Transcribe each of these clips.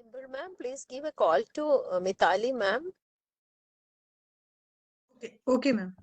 Simple ma'am, please give a call to Mitali ma'am. Okay, okay, ma'am.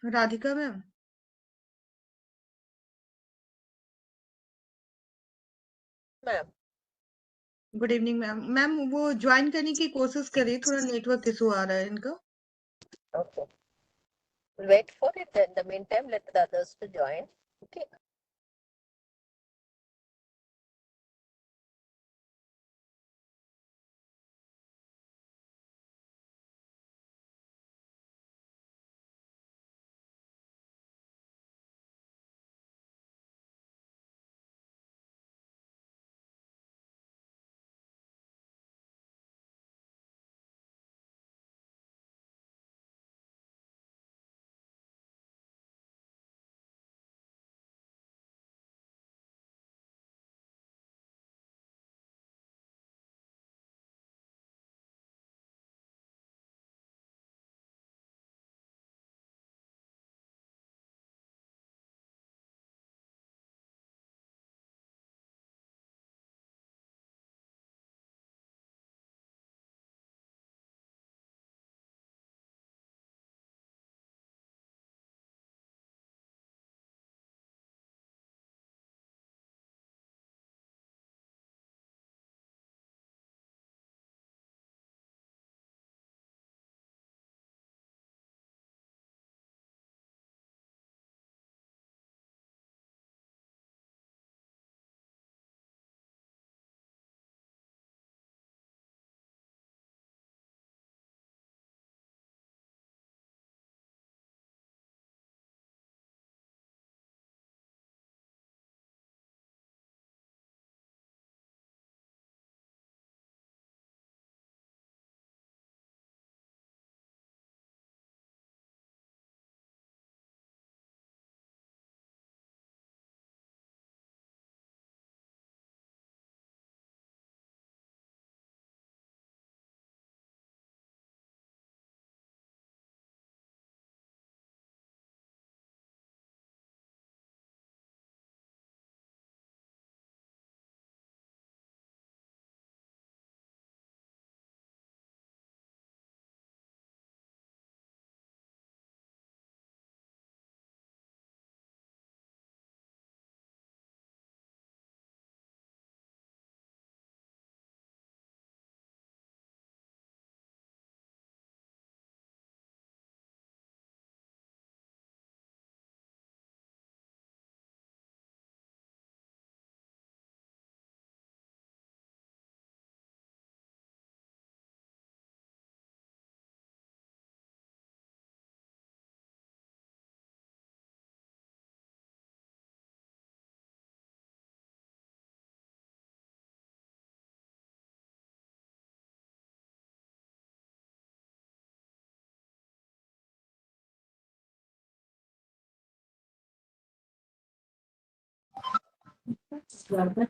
Radhika ma'am, Ma'am, good evening ma'am. Ma'am वो join करने की कोशिश करिए, थोड़ा network issue आ रहा है इनका। okay. Wait for it. In the meantime, let the others to join. Okay.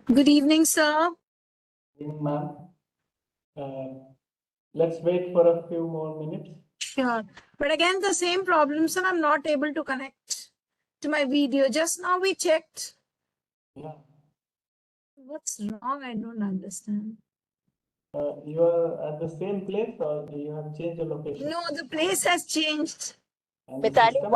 Good evening, sir. Evening, ma'am. Let's wait for a few more minutes. Sure. But again, the same problem, sir. I'm not able to connect to my video. Just now we checked. Yeah. What's wrong? I don't understand. You are at the same place or you have changed your location? No, the place has changed. And the Mitali, system?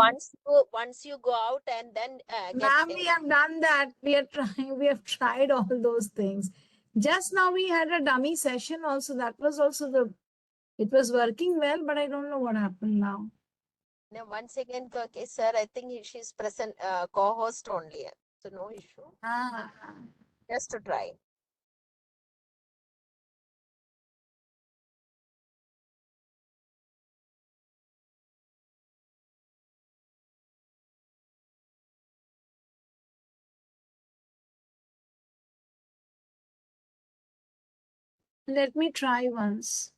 once you go out and then get Ma'am, we have done that. We are trying. We have tried all those things. Just now we had a dummy session also. That was also it was working well, but I don't know what happened now. now once again, okay, sir. I think she's present, co-host only, so no issue. Ah. Just to try. Let me try once.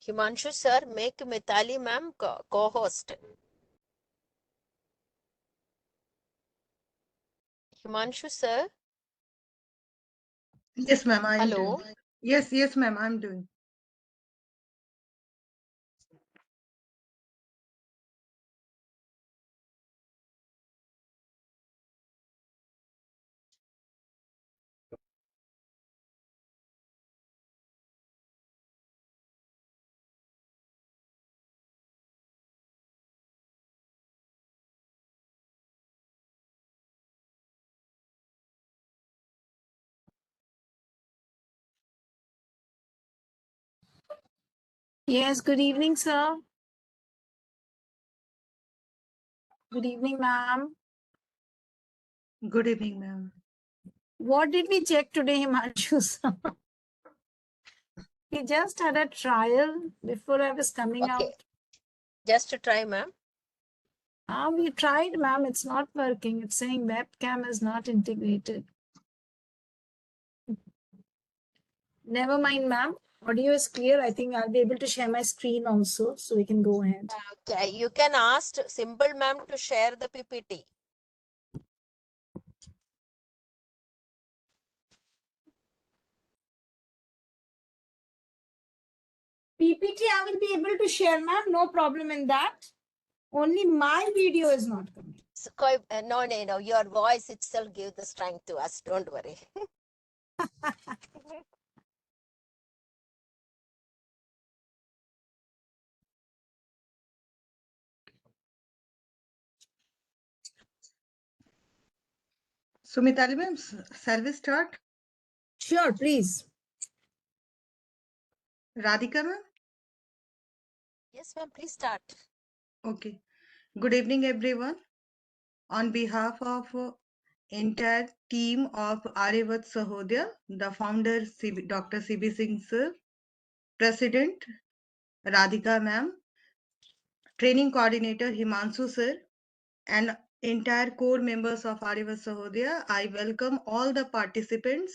Himanshu sir, make Mitali ma'am co-host. Himanshu sir, Yes, ma'am, I am hello. doing. Yes, ma'am, I'm doing. Yes, good evening, sir. Good evening, ma'am. Good evening, ma'am. What did we check today, Himanshu? We just had a trial before I was coming Okay, out. just to try, ma'am. We tried, ma'am. It's not working. It's saying webcam is not integrated. Never mind, ma'am. Audio is clear. I think I'll be able to share my screen also, so we can go ahead. Okay, you can ask Simple ma'am to share the PPT. PPT, I will be able to share, ma'am. No problem in that. Only my video is not coming. So, no, your voice itself gives the strength to us. Don't worry. So, Mitali ma'am, shall we start? Sure, please. Radhika ma'am? Yes, ma'am, please start. Okay. Good evening, everyone. On behalf of entire team of Aryavat Sahodya, the founder Dr. C.B. Singh sir, President Radhika ma'am, training coordinator Himanshu sir, and entire core members of Aryavat Sahodya, I welcome all the participants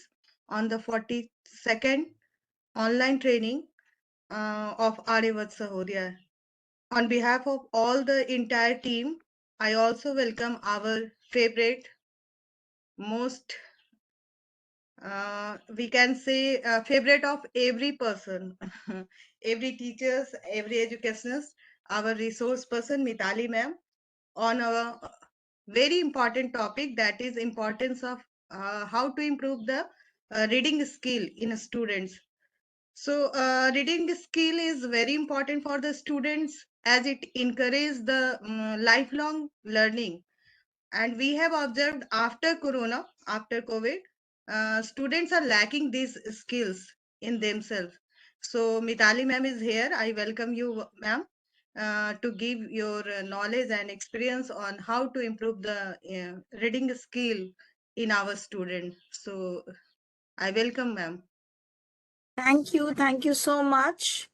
on the 42nd online training of Aryavat Sahodya. On behalf of all the entire team, I also welcome our favorite, most we can say favorite of every person, every teachers, every educationist, our resource person, Mitali ma'am, on a very important topic, that is importance of how to improve the reading skill in students. So reading skill is very important for the students as it encourages the lifelong learning. And we have observed after Corona, after COVID, students are lacking these skills in themselves. So Mitali ma'am is here. I welcome you, ma'am, to give your knowledge and experience on how to improve the reading skill in our student. So I welcome, ma'am. Thank you. Thank you so much.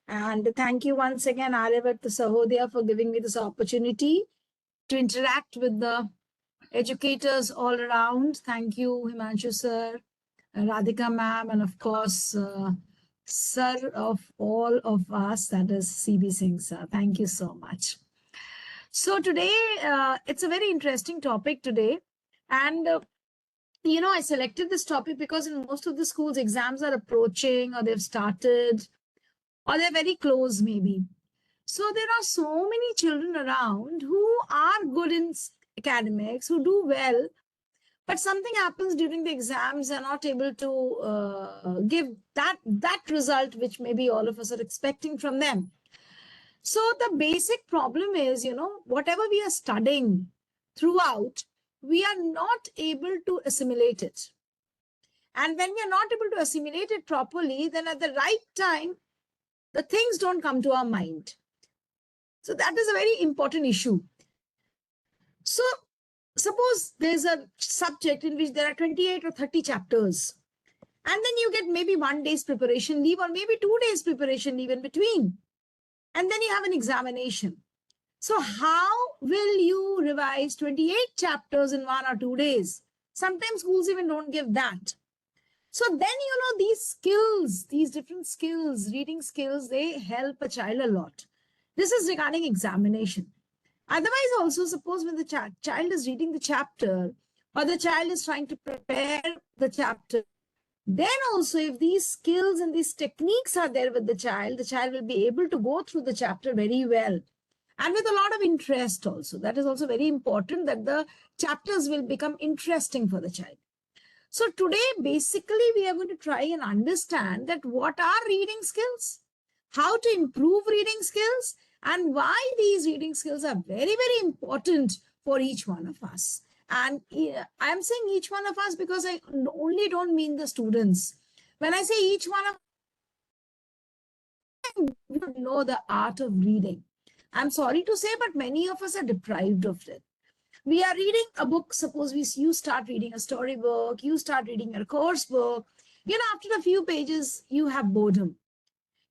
And thank you once again, Aryavat Sahodya, for giving me this opportunity to interact with the educators all around. Thank you, Himanshu sir, Radhika ma'am, and of course, sir of all of us, that is CB Singh sir. Thank you so much. So today, it's a very interesting topic today. And I selected this topic because in most of the schools, exams are approaching or they've started or they're very close, maybe. So there are so many children around who are good in academics, who do well, but something happens during the exams, they're not able to give that result which maybe all of us are expecting from them. So the basic problem is, whatever we are studying throughout, we are not able to assimilate it. And when we are not able to assimilate it properly, then at the right time, the things don't come to our mind. So that is a very important issue. So suppose there's a subject in which there are 28 or 30 chapters, and then you get maybe 1 day's preparation leave or maybe 2 days preparation leave in between, and then you have an examination. So how will you revise 28 chapters in 1 or 2 days? Sometimes schools even don't give that. So then, these skills, these different skills, reading skills, they help a child a lot. This is regarding examination. Otherwise, also, suppose when the child is reading the chapter or the child is trying to prepare the chapter, then also if these skills and these techniques are there with the child will be able to go through the chapter very well and with a lot of interest also. That is also very important, that the chapters will become interesting for the child. So today, basically, we are going to try and understand that what are reading skills, how to improve reading skills, and why these reading skills are very, very important for each one of us. And I'm saying each one of us because I only don't mean the students. When I say each one of us, we know the art of reading. I'm sorry to say, but many of us are deprived of it. We are reading a book. Suppose you start reading a storybook, you start reading your course book. After a few pages, you have boredom.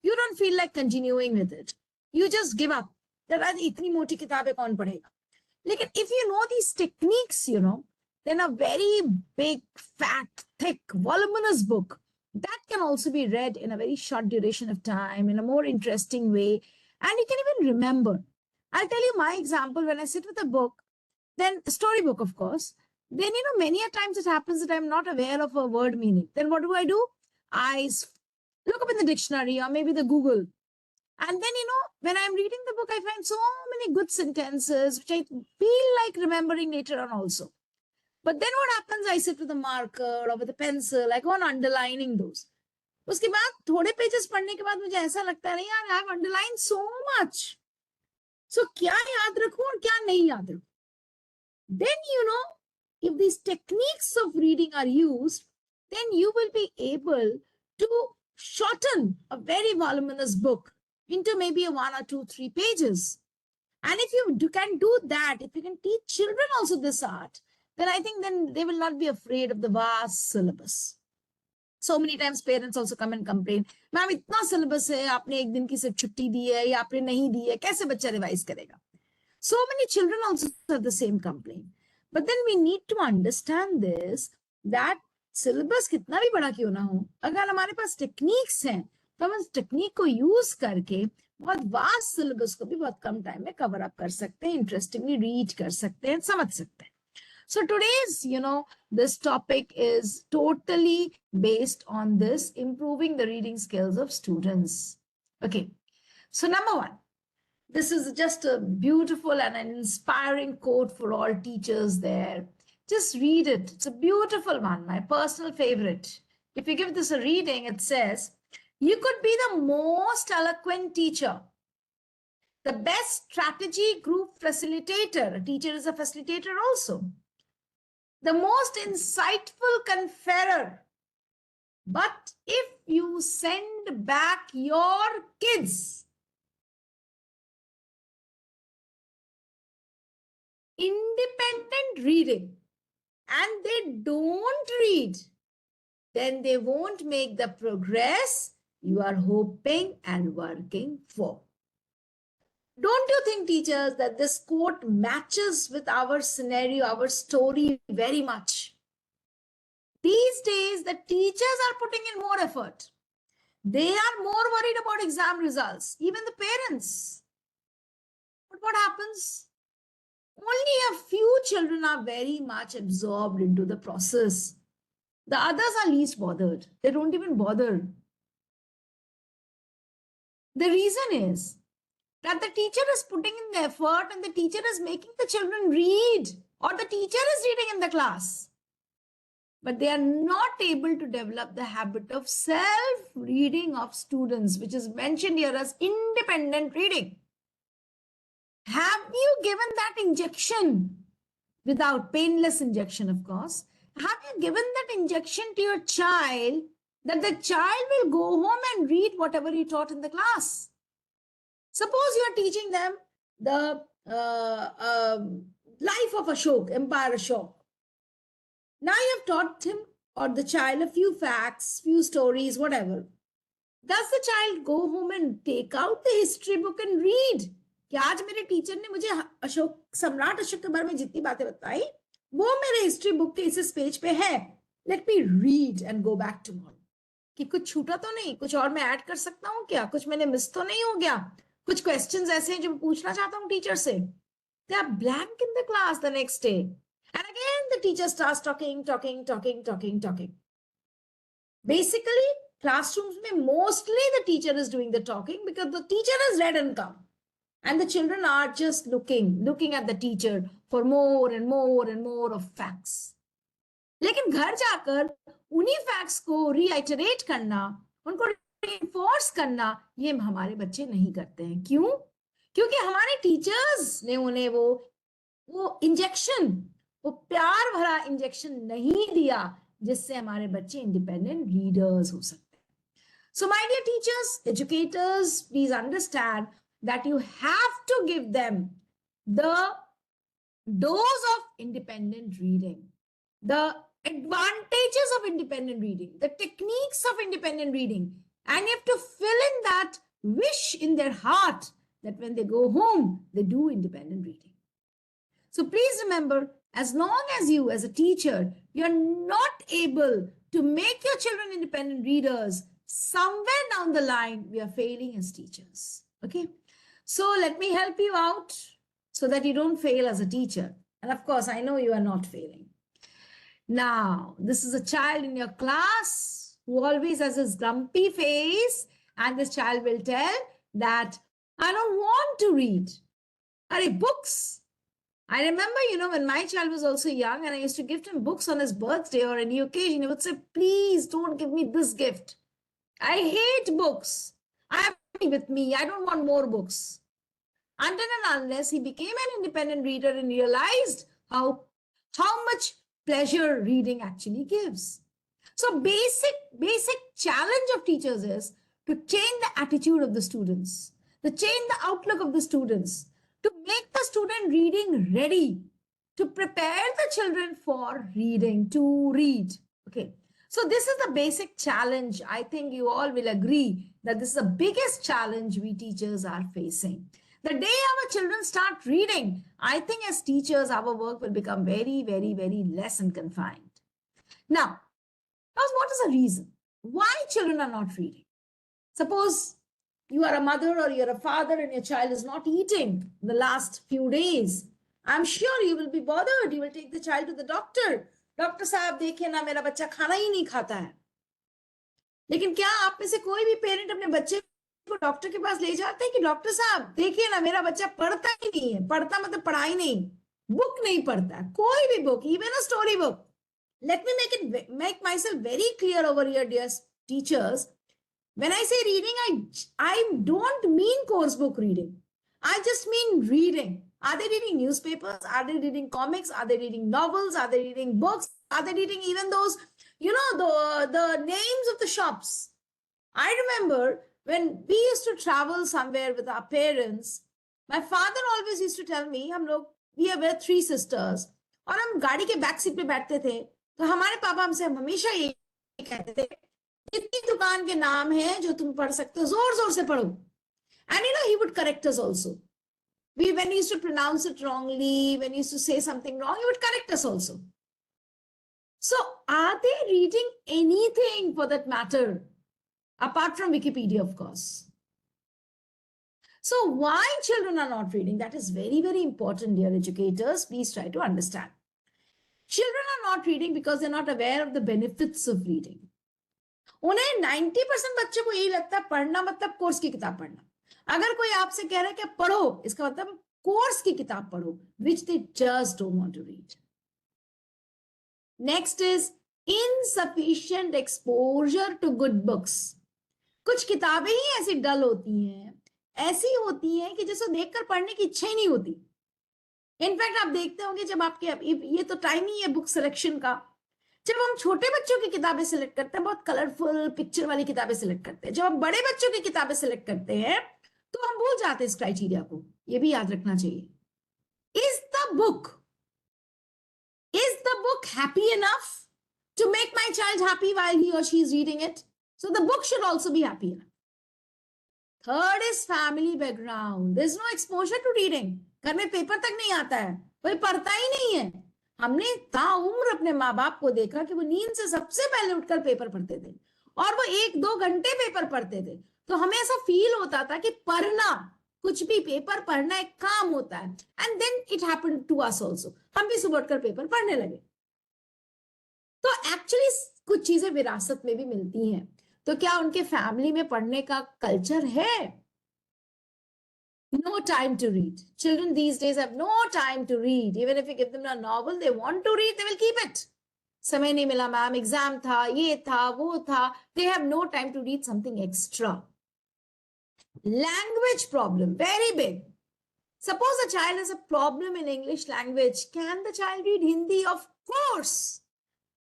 You don't feel like continuing with it. You just give up. That itni moti kitabein kaun padhega? Like, if you know these techniques, then a very big, fat, thick, voluminous book that can also be read in a very short duration of time in a more interesting way, and you can even remember. I'll tell you my example. When I sit with a book, then a storybook, of course, then many a times it happens that I'm not aware of a word meaning. Then what do? I look up in the dictionary or maybe the Google. And then, when I'm reading the book, I find so many good sentences, which I feel like remembering later on also. But then what happens, I sit with a marker or with a pencil, I go on underlining those. उसके बाद थोड़े pages पढ़ने के बाद मुझे ऐसा लगता है नहीं यार, I have underlined so much. So क्या याद रखूं और क्या नहीं याद रखूं? Then, if these techniques of reading are used, then you will be able to shorten a very voluminous book into maybe 1 or 2, 3 pages. And if you can do that, if you can teach children also this art, then I think then they will not be afraid of the vast syllabus. So many times parents also come and complain, ma'am, itna syllabus hai, aapne ek din ki sirf chutti di hai, ya aapne nahi di hai, kaise bachcha revise karega? So many children also have the same complaint. But then we need to understand this, that syllabus कितना भी बड़ा क्यों ना हो, अगर हमारे पास techniques हैं तो हम इस टेक्निक को यूज करके बहुत वास्ट सिलेबस को भी बहुत कम टाइम में कवर अप कर सकते हैं, इंटरेस्टिंगली रीड कर सकते हैं, समझ सकते हैं. So today's, this topic is totally based on this, improving the reading skills of students. Okay. So number 1, this is just a beautiful and an inspiring quote for all teachers there. Just read it. It's a beautiful one, my personal favorite. If you give this a reading, it says, you could be the most eloquent teacher, the best strategy group facilitator. A teacher is a facilitator also. The most insightful conferrer. But if you send back your kids independent reading and they don't read, then they won't make the progress you are hoping and working for. Don't you think, teachers, that this quote matches with our scenario, our story very much? These days, the teachers are putting in more effort. They are more worried about exam results, even the parents. But what happens? Only a few children are very much absorbed into the process. The others are least bothered. They don't even bother. The reason is that the teacher is putting in the effort and the teacher is making the children read, or the teacher is reading in the class. But they are not able to develop the habit of self-reading of students, which is mentioned here as independent reading. Have you given that injection, without painless injection, of course? Have you given that injection to your child that the child will go home and read whatever you taught in the class? Suppose you are teaching them the life of Ashok, Empire Ashok. Now you have taught him or the child a few facts, few stories, whatever. Does the child go home and take out the history book and read? कि आज मेरे teacher ने मुझे अशोक, सम्राट अशोक के बारे में जितनी बातें बताई वो मेरे हिस्ट्री बुक के इस पेज पे है. Let me read and go back tomorrow. कि कुछ छूटा तो नहीं, कुछ और मैं ऐड कर सकता हूँ क्या, कुछ मैंने मिस तो नहीं हो गया, कुछ क्वेश्चंस ऐसे हैं जो मैं पूछना चाहता हूँ टीचर से. They are blank in the class the next day. And again the teacher starts talking. Basically, classrooms mein mostly the teacher is doing the talking because the teacher has read and come. And the children are just looking at the teacher for more and more of facts. लेकिन घर जाकर उन्हीं facts को reiterate करना, उनको reinforce करना, ये हमारे बच्चे नहीं करते हैं. क्यों? क्योंकि हमारे टीचर्स ने उन्हें वो इंजेक्शन, वो प्यार भरा इंजेक्शन नहीं दिया जिससे हमारे बच्चे इंडिपेंडेंट रीडर्स हो सकते हैं. So my dear teachers, educators, please understand that you have to give them the dose of independent reading, the advantages of independent reading, the techniques of independent reading, and you have to fill in that wish in their heart that when they go home, they do independent reading. So please remember, as long as you, as a teacher, you're not able to make your children independent readers, somewhere down the line, we are failing as teachers. Okay? So let me help you out so that you don't fail as a teacher. And of course, I know you are not failing. Now, this is a child in your class who always has this grumpy face, and this child will tell that I don't want to read. Are books? I remember, when my child was also young and I used to gift him books on his birthday or any occasion, he would say, please don't give me this gift. I hate books. I have money with me. I don't want more books. Until and unless he became an independent reader and realized how much pleasure reading actually gives. So basic challenge of teachers is to change the attitude of the students, to change the outlook of the students, to make the student reading ready, to prepare the children for reading, to read. Okay. So this is the basic challenge. I think you all will agree that this is the biggest challenge we teachers are facing. The day our children start reading, I think as teachers, our work will become very, very, very less and confined. Now, what is the reason? Why children are not reading? Suppose you are a mother or you're a father and your child is not eating the last few days. I'm sure you will be bothered. You will take the child to the doctor. Doctor साहब देखिए ना मेरा बच्चा खाना ही नहीं खाता है. लेकिन क्या आप में से कोई भी पेरेंट अपने बच्चे को डॉक्टर के पास ले जाते हैं कि डॉक्टर साहब देखिए ना मेरा बच्चा पढ़ता ही नहीं है. पढ़ता मतलब पढ़ाई नहीं, बुक नहीं पढ़ता, कोई भी book, even a story book. Let me make myself very clear over here, dear teachers. When I say reading, I don't mean course book reading. I just mean reading. Are they reading newspapers? Are they reading comics? Are they reading novels? Are they reading books? Are they reading even those, the names of the shops? I remember when we used to travel somewhere with our parents, my father always used to tell me, we were 3 sisters, और हम गाड़ी के back seat पे बैठते थे, तो हमारे पापा हमसे हमेशा ये कहते थे, इतनी दुकान के नाम है जो तुम पढ़ सकते हो, जोर जोर से पढ़ो. And he would correct us also. When he used to pronounce it wrongly, when he used to say something wrong, he would correct us also. So are they reading anything for that matter? Apart from Wikipedia, of course. So why children are not reading? That is very, very important, dear educators. Please try to understand. Children are not reading because they're not aware of the benefits of reading. उन्हें 90% बच्चों को यही लगता है पढ़ना मतलब course की किताब पढ़ना. अगर कोई आपसे कह रहा है कि पढ़ो, इसका मतलब कोर्स की किताब पढ़ो, which they just don't want to read. Next is insufficient exposure to good books. कुछ किताबें ही ऐसी डल होती हैं, ऐसी होती हैं कि जिसको देखकर पढ़ने की इच्छा ही नहीं होती. इनफैक्ट आप देखते होंगे जब आपके ये तो टाइम ही है बुक सिलेक्शन का, जब हम छोटे बच्चों की किताबें सिलेक्ट करते हैं, बहुत कलरफुल पिक्चर वाली किताबें सिलेक्ट करते हैं. जब हम बड़े बच्चों की किताबें सिलेक्ट करते हैं तो हम भूल जाते हैं इस क्राइटेरिया को. ये भी याद रखना चाहिए. Is the book happy enough to make my child happy while he or she is reading it? So the book should also be happy enough. Third is family background. There's no exposure to reading. घर में paper तक नहीं आता है, कोई पढ़ता ही नहीं है. हमने ताउम्र अपने माँ बाप को देखा कि वो नींद से सबसे पहले उठकर पेपर पढ़ते थे और वो 1-2 घंटे पेपर पढ़ते थे. तो हमें ऐसा फील होता था कि पढ़ना, कुछ भी पेपर पढ़ना एक काम होता है. And then it happened to us also. हम भी सुबह उठकर पेपर पढ़ने लगे. तो एक्चुअली कुछ चीजें विरासत में भी मिलती हैं. तो क्या उनके फैमिली में पढ़ने का कल्चर है? No time to read. Children these days have no time to read. Even if you give them a novel, they want to read, they will keep it. समय नहीं मिला मैम, एग्जाम था, ये था, वो था. They have no time to read something extra. Language problem, very big. Suppose a child has a problem in English language. Can the child read Hindi? Of course.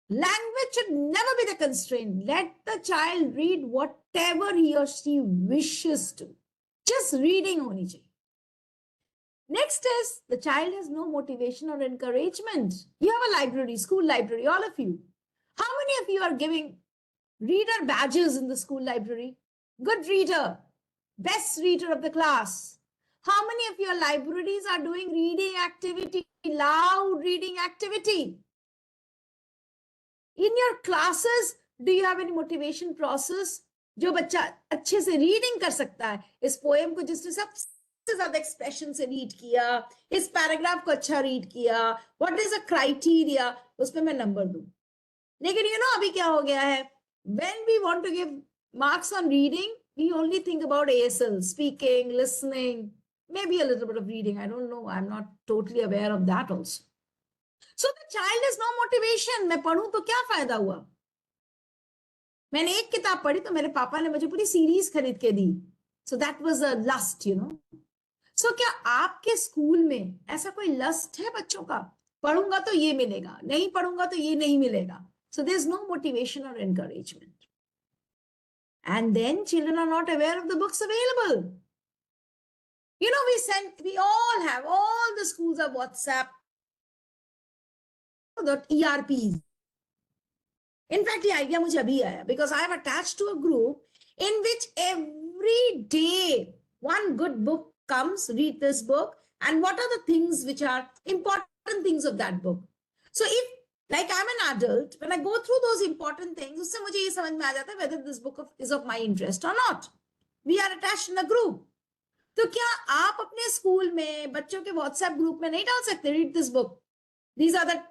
Language should never be the constraint. Let the child read whatever he or she wishes to. Just reading होनी चाहिए. Next is the child has no motivation or encouragement. You have a library, school library, all of you. How many of you are giving reader badges in the school library? Good reader, best reader of the class. How many of your libraries are doing reading activity, loud reading activity? In your classes, do you have any motivation process? जो बच्चा अच्छे से reading कर सकता है, इस poem को जिसने सबसे ज्यादा एक्सप्रेशन से रीड किया, इस पैराग्राफ को अच्छा रीड किया, व्हाट इज अ क्राइटेरिया, उस पे मैं नंबर दूं. लेकिन यू नो अभी क्या हो गया है, when we want to give marks on reading, we only think about ASL, speaking, listening, maybe a little bit of reading. I don't know. I'm not totally aware of that also. So the child has no motivation. मैं पढ़ूं तो क्या फायदा हुआ? मैंने एक किताब पढ़ी तो मेरे पापा ने मुझे पूरी सीरीज खरीद के दी. So that was a lust, you know. So क्या आपके स्कूल में ऐसा कोई लस्ट है बच्चों का? पढ़ूंगा तो ये मिलेगा, नहीं पढ़ूंगा तो ये नहीं मिलेगा. So there's no motivation or encouragement. And then children are not aware of the books available. You know, we all have, all the schools have WhatsApp, the ERPs. In fact, the idea मुझे अभी आया because I have attached to a group in which every day one good book comes, read this book, and what are the things which are important things of that book. So if, like I'm an adult, when I go through those important things, उससे मुझे ये समझ में आ जाता है whether this book is of my interest or not. We are attached in a group. तो क्या आप अपने स्कूल में बच्चों के WhatsApp ग्रुप में नहीं डाल सकते, read this book, these are the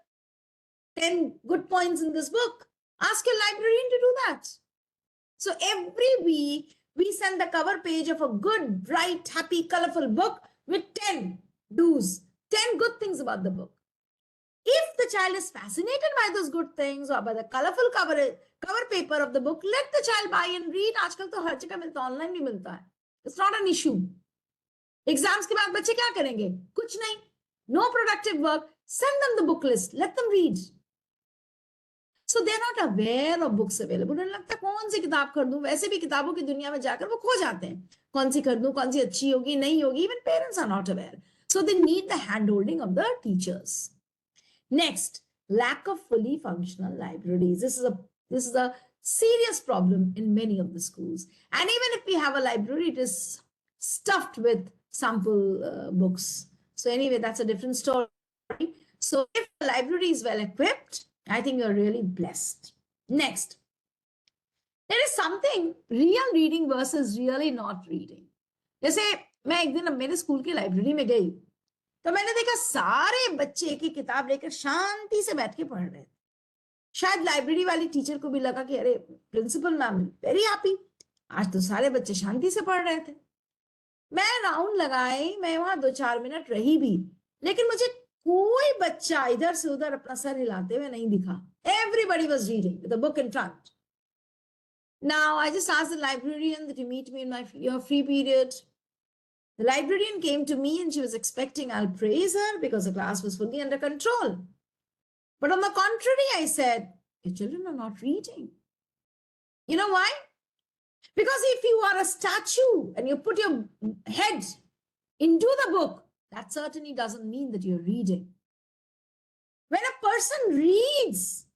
10 good points in this book? Ask your librarian to do that. So every week we send the cover page of a good, bright, happy, colorful book with 10 do's, 10 good things about the book. If the child is fascinated by those good things or by the colorful cover paper of the book, let the child buy and read. आजकल तो हर जगह मिलता है, online भी मिलता है. It's not an issue. Exams के बाद बच्चे क्या करेंगे? कुछ नहीं. No productive work. Send them the book list. Let them read. So they're not aware of books available. उन्हें लगता है कौन सी किताब खरीदूं, वैसे भी किताबों की दुनिया में जाकर वो खो जाते हैं. कौन सी खरीदूं, कौन सी अच्छी होगी, नहीं होगी. Even parents are not aware. So they need the hand holding of the teachers. Next, lack of fully functional libraries. This is a serious problem in many of the schools. And even if we have a library, it is stuffed with sample books. So anyway, that's a different story. So if the library is well equipped, I think you're really blessed. Next, there is something real reading versus really not reading. जैसे मैं एक दिन मेरे school की library में गई तो मैंने देखा सारे बच्चे एक ही किताब लेकर शांति से बैठ के पढ़ रहे थे. शायद लाइब्रेरी वाली टीचर को भी लगा कि अरे प्रिंसिपल मैम वेरी हैप्पी, आज तो सारे बच्चे शांति से पढ़ रहे थे. मैं राउंड लगाई, मैं वहां 2-4 मिनट रही भी, लेकिन मुझे कोई बच्चा इधर से उधर अपना सर हिलाते हुए नहीं दिखा. Everybody was reading with a book in front. Now I just asked the librarian that you meet me in your free period. The librarian came to me and she was expecting I'll praise her because the class was fully under control. But on the contrary, I said, your children are not reading. You know why? Because if you are a statue and you put your head into the book, that certainly doesn't mean that you're reading. When a person reads,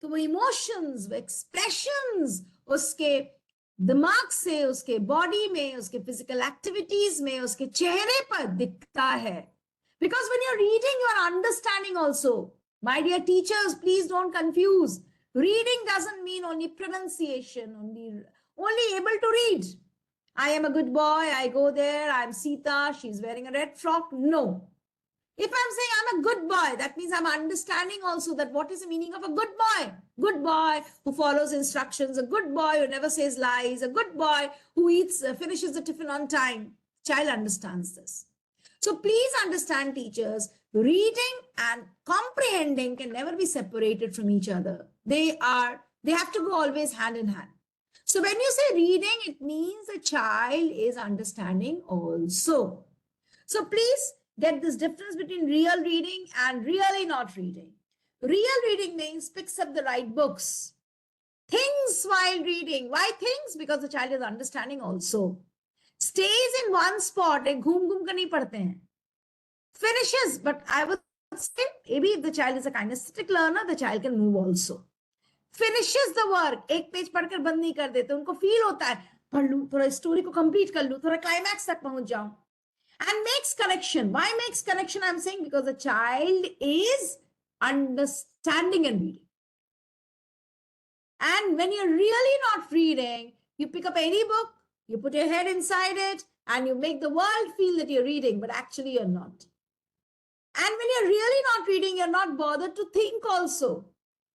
तो वो emotions, वो expressions, उसके दिमाग से, उसके body में, उसके physical activities में, उसके चेहरे पर दिखता है. Because when you're reading, you are understanding also. My dear teachers, please don't confuse. Reading doesn't mean only pronunciation, only able to read. I am a good boy, I go there, I'm Sita, she's wearing a red frock. No. If I'm saying I'm a good boy, that means I'm understanding also that what is the meaning of a good boy. Good boy who follows instructions, a good boy who never says lies, a good boy who finishes the tiffin on time. Child understands this. So please understand, teachers, reading and comprehending can never be separated from each other. They have to go always hand in hand. So when you say reading, it means the child is understanding also. So please get this difference between real reading and really not reading. Real reading means picks up the right books. Thinks while reading. Why thinks? Because the child is understanding also. Stays in one spot and घूम घूम कर नहीं पढ़ते हैं. finishes, but I would say maybe if the child is a kinesthetic learner, the child can move also. Finishes the work, एक page पढ़कर बंद नहीं कर देते, उनको फील होता है पढ़ लूं, थोड़ा स्टोरी को कंप्लीट कर लूं, थोड़ा क्लाइमैक्स तक पहुंच जाऊं. And makes connection. Why makes connection? I'm saying because the child is understanding and reading. And when you're really not reading, you pick up any book, you put your head inside it, and you make the world feel that you're reading, but actually you're not. And when you're really not reading, you're not bothered to think also.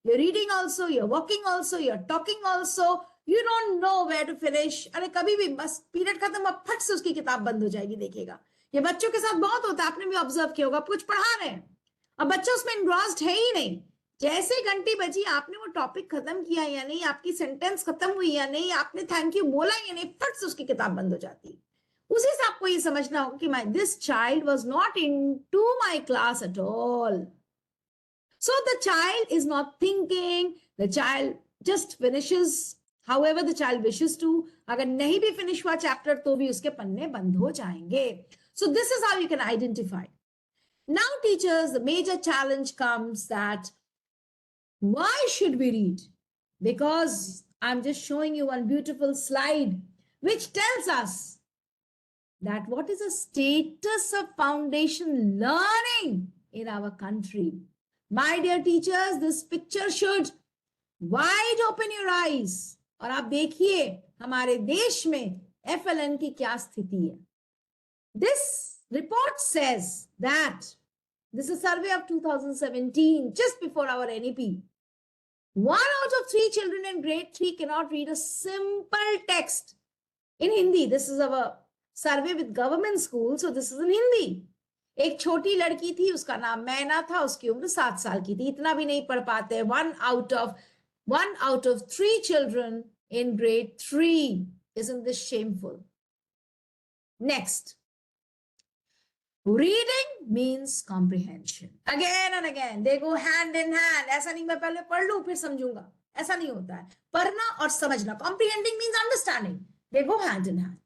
You're reading also, you're walking also, you're talking also. You don't know where to finish. अरे कभी भी बस period खत्म, अब फट से उसकी किताब बंद हो जाएगी, देखिएगा. ये बच्चों के साथ बहुत होता है, आपने भी ऑब्जर्व किया होगा. आप कुछ पढ़ा रहे हैं, अब बच्चा उसमें इनग्रॉस्ड है ही नहीं. जैसे घंटी बजी, आपने वो टॉपिक खत्म किया या नहीं, आपकी सेंटेंस खत्म हुई या नहीं, आपने थैंक यू बोला या नहीं, फट से उसकी किताब बंद हो जाती है. उसी से आपको ये समझना होगा कि this child was not into my class at all. So the child is not thinking, the child just finishes however the child wishes to. अगर नहीं भी finish हुआ chapter तो भी उसके पन्ने बंद हो जाएंगे. So this is how you can identify. Now teachers, the major challenge comes that why should we read? Because I'm just showing you one beautiful slide which tells us that what is the status of foundation learning in our country. My dear teachers, this picture should wide open your eyes. और आप देखिए हमारे देश में FLN की क्या स्थिति है. This report says that this is a survey of 2017, just before our NEP. 1 out of 3 children in grade 3 cannot read a simple text in Hindi. This is our survey with government schools, so this is in Hindi. एक छोटी लड़की थी, उसका नाम मैना था, उसकी उम्र 7 साल की थी, इतना भी नहीं पढ़ पाते. 1 out of 3 children in grade 3. Isn't this shameful? Next, reading means comprehension. Again and again, they go hand in hand. ऐसा नहीं मैं पहले पढ़ लूं फिर समझूंगा, ऐसा नहीं होता है. पढ़ना और समझना, comprehending means understanding. They go hand in hand.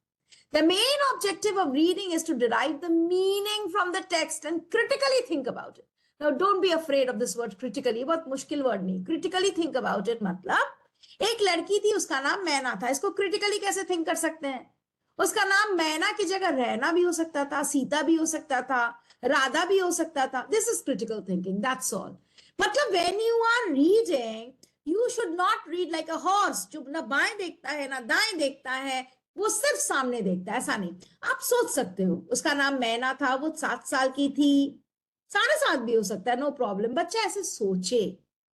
The main objective of reading is to derive the meaning from the text and critically think about it. Now, don't be afraid of this word critically. बहुत मुश्किल word नहीं. Critically think about it मतलब एक लड़की थी, उसका नाम मैना था. इसको critically कैसे think कर सकते हैं? उसका नाम मैना की जगह रहना भी हो सकता था, सीता भी हो सकता था, राधा भी हो सकता था. This is critical thinking. That's all. मतलब when you are reading, you should not read like a horse जो ना बाएं देखता है ना दाएं देखता है, वो सिर्फ सामने देखता है. ऐसा नहीं. आप सोच सकते हो उसका नाम मैना था, वो 7 साल की थी, 7.5 भी हो सकता है, नो प्रॉब्लम. बच्चा ऐसे सोचे,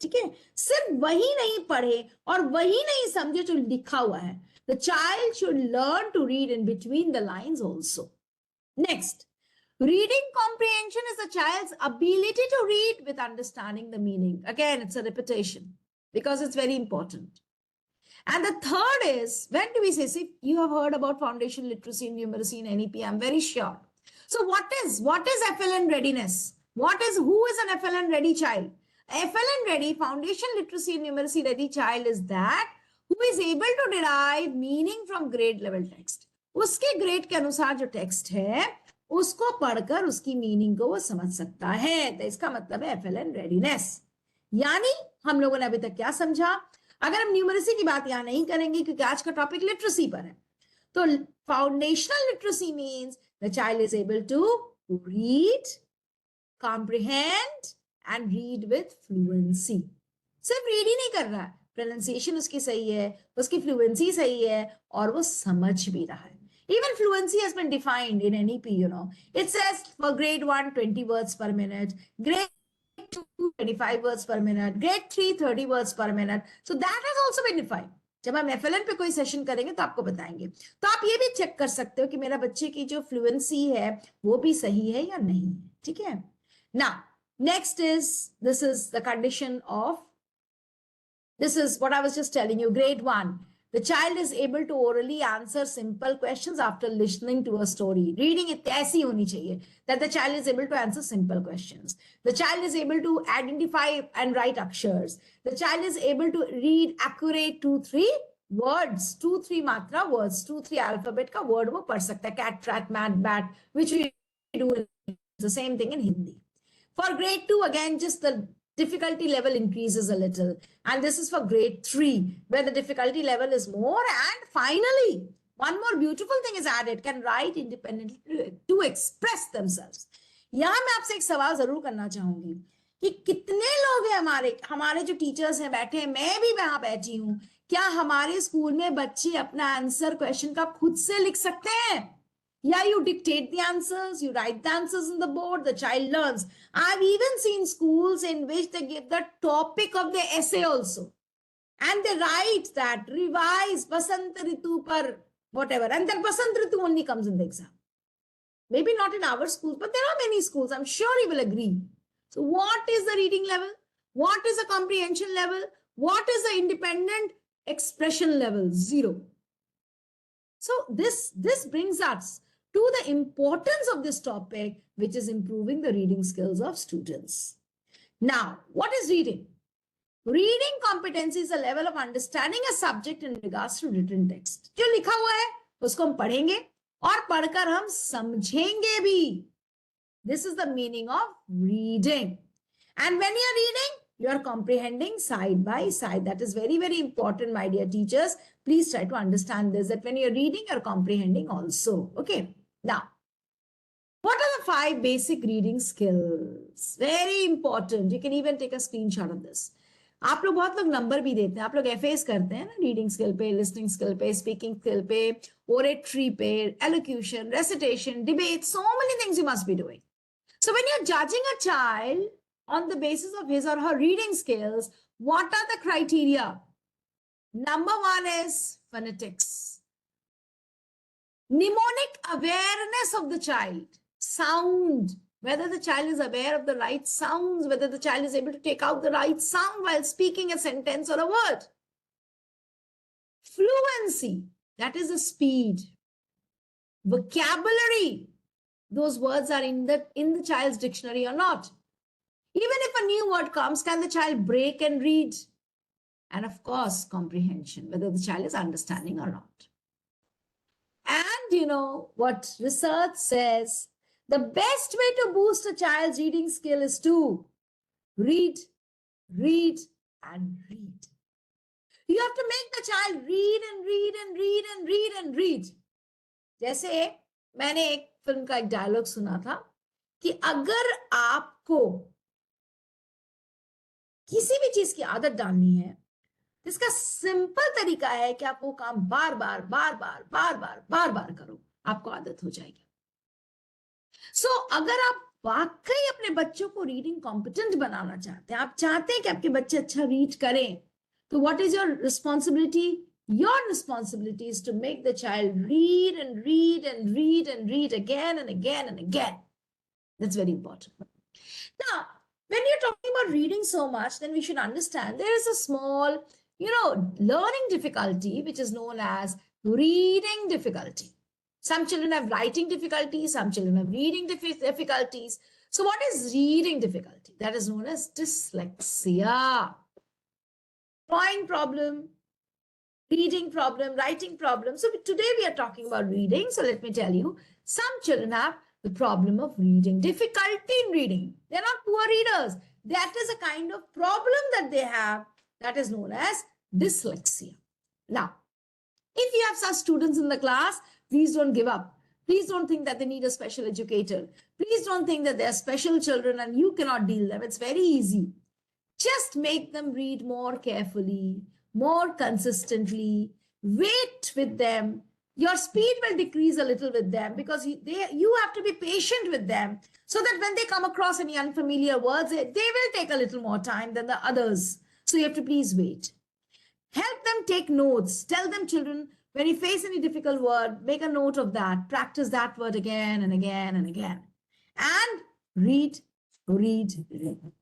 ठीक है, सिर्फ वही नहीं पढ़े और वही नहीं समझे जो लिखा हुआ है. The child should learn to read in between the lines also. Next, reading comprehension is the child's ability to read with understanding the meaning. Again, it's a repetition because it's very important. And the third is, when do we say, see, you have heard about foundation literacy and numeracy in NEP, I'm very sure. So what is FLN readiness? Who is an FLN ready child? FLN ready, foundation literacy and numeracy ready child is that who is able to derive meaning from grade level text. उसके grade के अनुसार जो text है, उसको पढ़कर उसकी meaning को वो समझ सकता है. तो इसका मतलब है FLN readiness. यानी हम लोगों ने अभी तक क्या समझा? अगर हम न्यूमरेसी की बात यहाँ नहीं करेंगे क्योंकि आज का टॉपिक लिटरेसी पर है, तो foundational literacy means the child is able to read, comprehend and read with fluency. सिर्फ रीड ही नहीं कर रहा है, प्रोनाउंसिएशन उसकी सही है, उसकी फ्लुएंसी सही है और वो समझ भी रहा है. Even fluency has been defined in NEP, you know. It says for grade 1, 20 words per minute, grade 2, 25 words per minute, grade 3, 30 words per minute. So that has also been defined. जब हम FLN पे कोई session करेंगे तो आपको बताएंगे. तो आप ये भी चेक कर सकते हो कि मेरा बच्चे की जो फ्लुएंसी है वो भी सही है या नहीं है. ठीक है. Now, next is, this is the condition of, this is what I was just telling you, grade 1. The child is able to orally answer simple questions after listening to a story. Reading it ऐसी होनी चाहिए that the child is able to answer simple questions. The child is able to identify and write akshars. The child is able to read accurate 2-3 words, 2-3 matra words, 2-3 alphabet का word वो पढ़ सकता है. Cat, rat, mat, bat, which we do in the same thing in Hindi. For grade 2, again, just the difficulty level increases a little. And this is for grade 3, where the difficulty level is more. And finally, one more beautiful thing is added, can write independently to express themselves. यहाँ मैं आपसे एक सवाल जरूर करना चाहूंगी कि कितने लोग हैं हमारे जो टीचर्स हैं बैठे हैं, मैं भी वहां बैठी हूं, क्या हमारे स्कूल में बच्चे अपना आंसर क्वेश्चन का खुद से लिख सकते हैं? Yeah, you dictate the answers, you write the answers on the board, the child learns. I've even seen schools in which they give the topic of the essay also. And they write that, revise Basant Ritu par whatever. And then Basant Ritu only comes in the exam. Maybe not in our schools, but there are many schools. I'm sure you will agree. So what is the reading level? What is the comprehension level? What is the independent expression level? 0. So this brings us to the importance of this topic, which is improving the reading skills of students. Now, what is reading? Reading competency is a level of understanding a subject in regards to written text. जो लिखा हुआ है उसको हम पढ़ेंगे और पढ़कर हम समझेंगे भी. This is the meaning of reading. And when you are reading, you are comprehending side by side. That is very, very important, my dear teachers. Please try to understand this, that when you're reading, you're comprehending also. Okay. Now, what are the 5 basic reading skills? Very important. You can even take a screenshot of this. आप लोग बहुत लोग number भी देते हैं, आप लोग FAs करते हैं ना, रीडिंग स्किल पे, लिसनिंग स्किल पे, स्पीकिंग स्किल पे, oratory पे, elocution, recitation, debate, so many things you must be doing. So when you're judging a child on the basis of his or her reading skills, what are the criteria? Number 1 is phonetics. Mnemonic awareness of the child. Sound. Whether the child is aware of the right sounds, whether the child is able to take out the right sound while speaking a sentence or a word. Fluency. That is the speed. Vocabulary. Those words are in the child's dictionary or not. Even if a new word comes, can the child break and read? And of course, comprehension, whether the child is understanding or not. And you know what research says, the best way to boost a child's reading skill is to read, read, and read. You have to make the child read and read and read and read and read. जैसे मैंने एक film का एक dialogue सुना था कि अगर आपको किसी भी चीज की आदत डालनी है, इसका सिंपल तरीका है कि आप वो काम बार बार करो, आपको आदत हो जाएगी. सो अगर आप वाकई अपने बच्चों को रीडिंग कॉम्पिटेंट बनाना चाहते हैं, आप चाहते हैं कि आपके बच्चे अच्छा रीड करें, तो what is your responsibility? Your responsibility is to make the child read and read and read and read again and again and again. That's very important. Now, when you're talking about reading so much, then we should understand there is a small, learning difficulty, which is known as reading difficulty. Some children have writing difficulties, some children have reading difficulties. So what is reading difficulty? That is known as dyslexia. Drawing problem, reading problem, writing problem. So today we are talking about reading. So let me tell you, some children have the problem of reading, difficulty in reading. They're not poor readers. That is a kind of problem that they have that is known as dyslexia. Now, if you have such students in the class, please don't give up. Please don't think that they need a special educator. Please don't think that they're special children and you cannot deal them. It's very easy. Just make them read more carefully, more consistently, wait with them. Your speed will decrease a little with them because you have to be patient with them so that when they come across any unfamiliar words, they will take a little more time than the others. So you have to please wait. Help them take notes. Tell them, children, when you face any difficult word, make a note of that. Practice that word again and again and again. And read, read, read.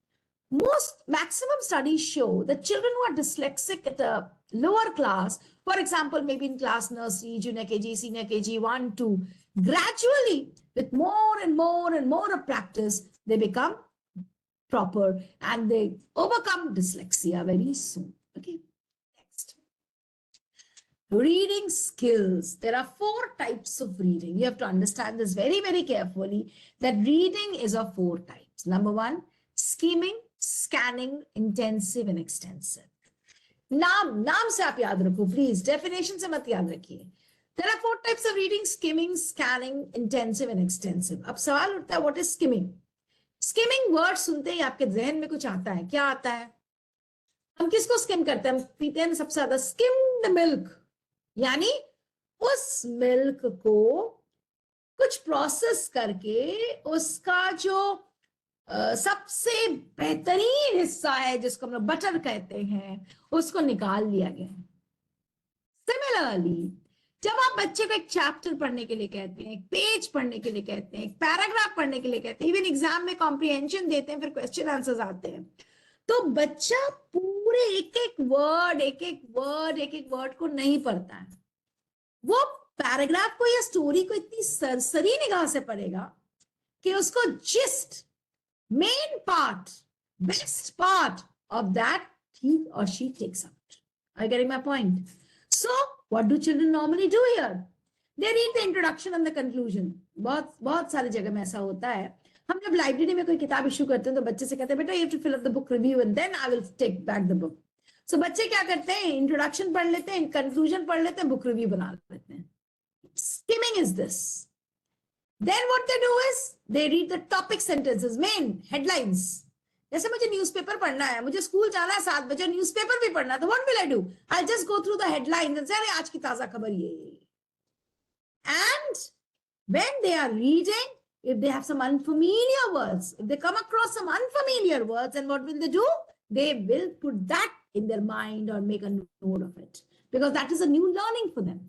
Most maximum studies show that children who are dyslexic at a lower class, for example, maybe in class nursery, junior KG, senior KG, 1, 2, gradually with more and more and more of practice, they become proper and they overcome dyslexia very soon. Okay, next. Reading skills. There are 4 types of reading. You have to understand this very, very carefully, that reading is of 4 types. Number 1, skimming, scanning, intensive and extensive. नाम से आप याद रखो please, definition से मत याद रखिए. There are 4 types of reading: skimming, scanning, intensive and extensive. अब सवाल उठता है, what is skimming? Skimming word सुनते ही आपके जहन में कुछ आता है. क्या आता है? हम किसको स्किम करते हैं? हम पीते हैं सबसे ज्यादा स्किम्ड मिल्क, यानी उस मिल्क को कुछ प्रोसेस करके उसका जो सबसे बेहतरीन हिस्सा है, जिसको हम लोग बटर कहते हैं, उसको निकाल लिया गया. सिमिलरली जब आप बच्चे को एक चैप्टर पढ़ने के लिए कहते हैं, एक पेज पढ़ने के लिए कहते हैं, एक पैराग्राफ पढ़ने के लिए कहते हैं, इवन एग्जाम में कॉम्प्रिहेंशन देते हैं, फिर क्वेश्चन आंसर्स आते हैं, तो बच्चा पूरे एक एक वर्ड को नहीं पढ़ता है. वो पैराग्राफ को या स्टोरी को इतनी सरसरी निगाह से पढ़ेगा कि उसको gist, main part, best part of that he or she takes out. Are you getting my point? So what do children normally do here? They read the introduction and the conclusion. बहुत सारी जगह में ऐसा होता है. हम जब library में कोई किताब इशू करते हैं तो बच्चे से कहते हैं, बेटा you have to fill up the book review and then I will take back the book. So बच्चे क्या करते हैं? इंट्रोडक्शन पढ़ लेते हैं, कंक्लूजन पढ़ लेते हैं, बुक रिव्यू बना लेते हैं. Skimming is this. Then what they do is they read the topic sentences, main headlines. जैसे मुझे न्यूज़पेपर पढ़ना है, मुझे स्कूल जाना है 7 बजे, न्यूज़पेपर भी पढ़ना है, तो what will I do? I'll just go through the headlines and say, अरे आज की ताजा खबर ये. And when they are reading, if they have some unfamiliar words, if they come across some unfamiliar words, then what will they do? They will put that in their mind or make a note of it, because that is a new learning for them.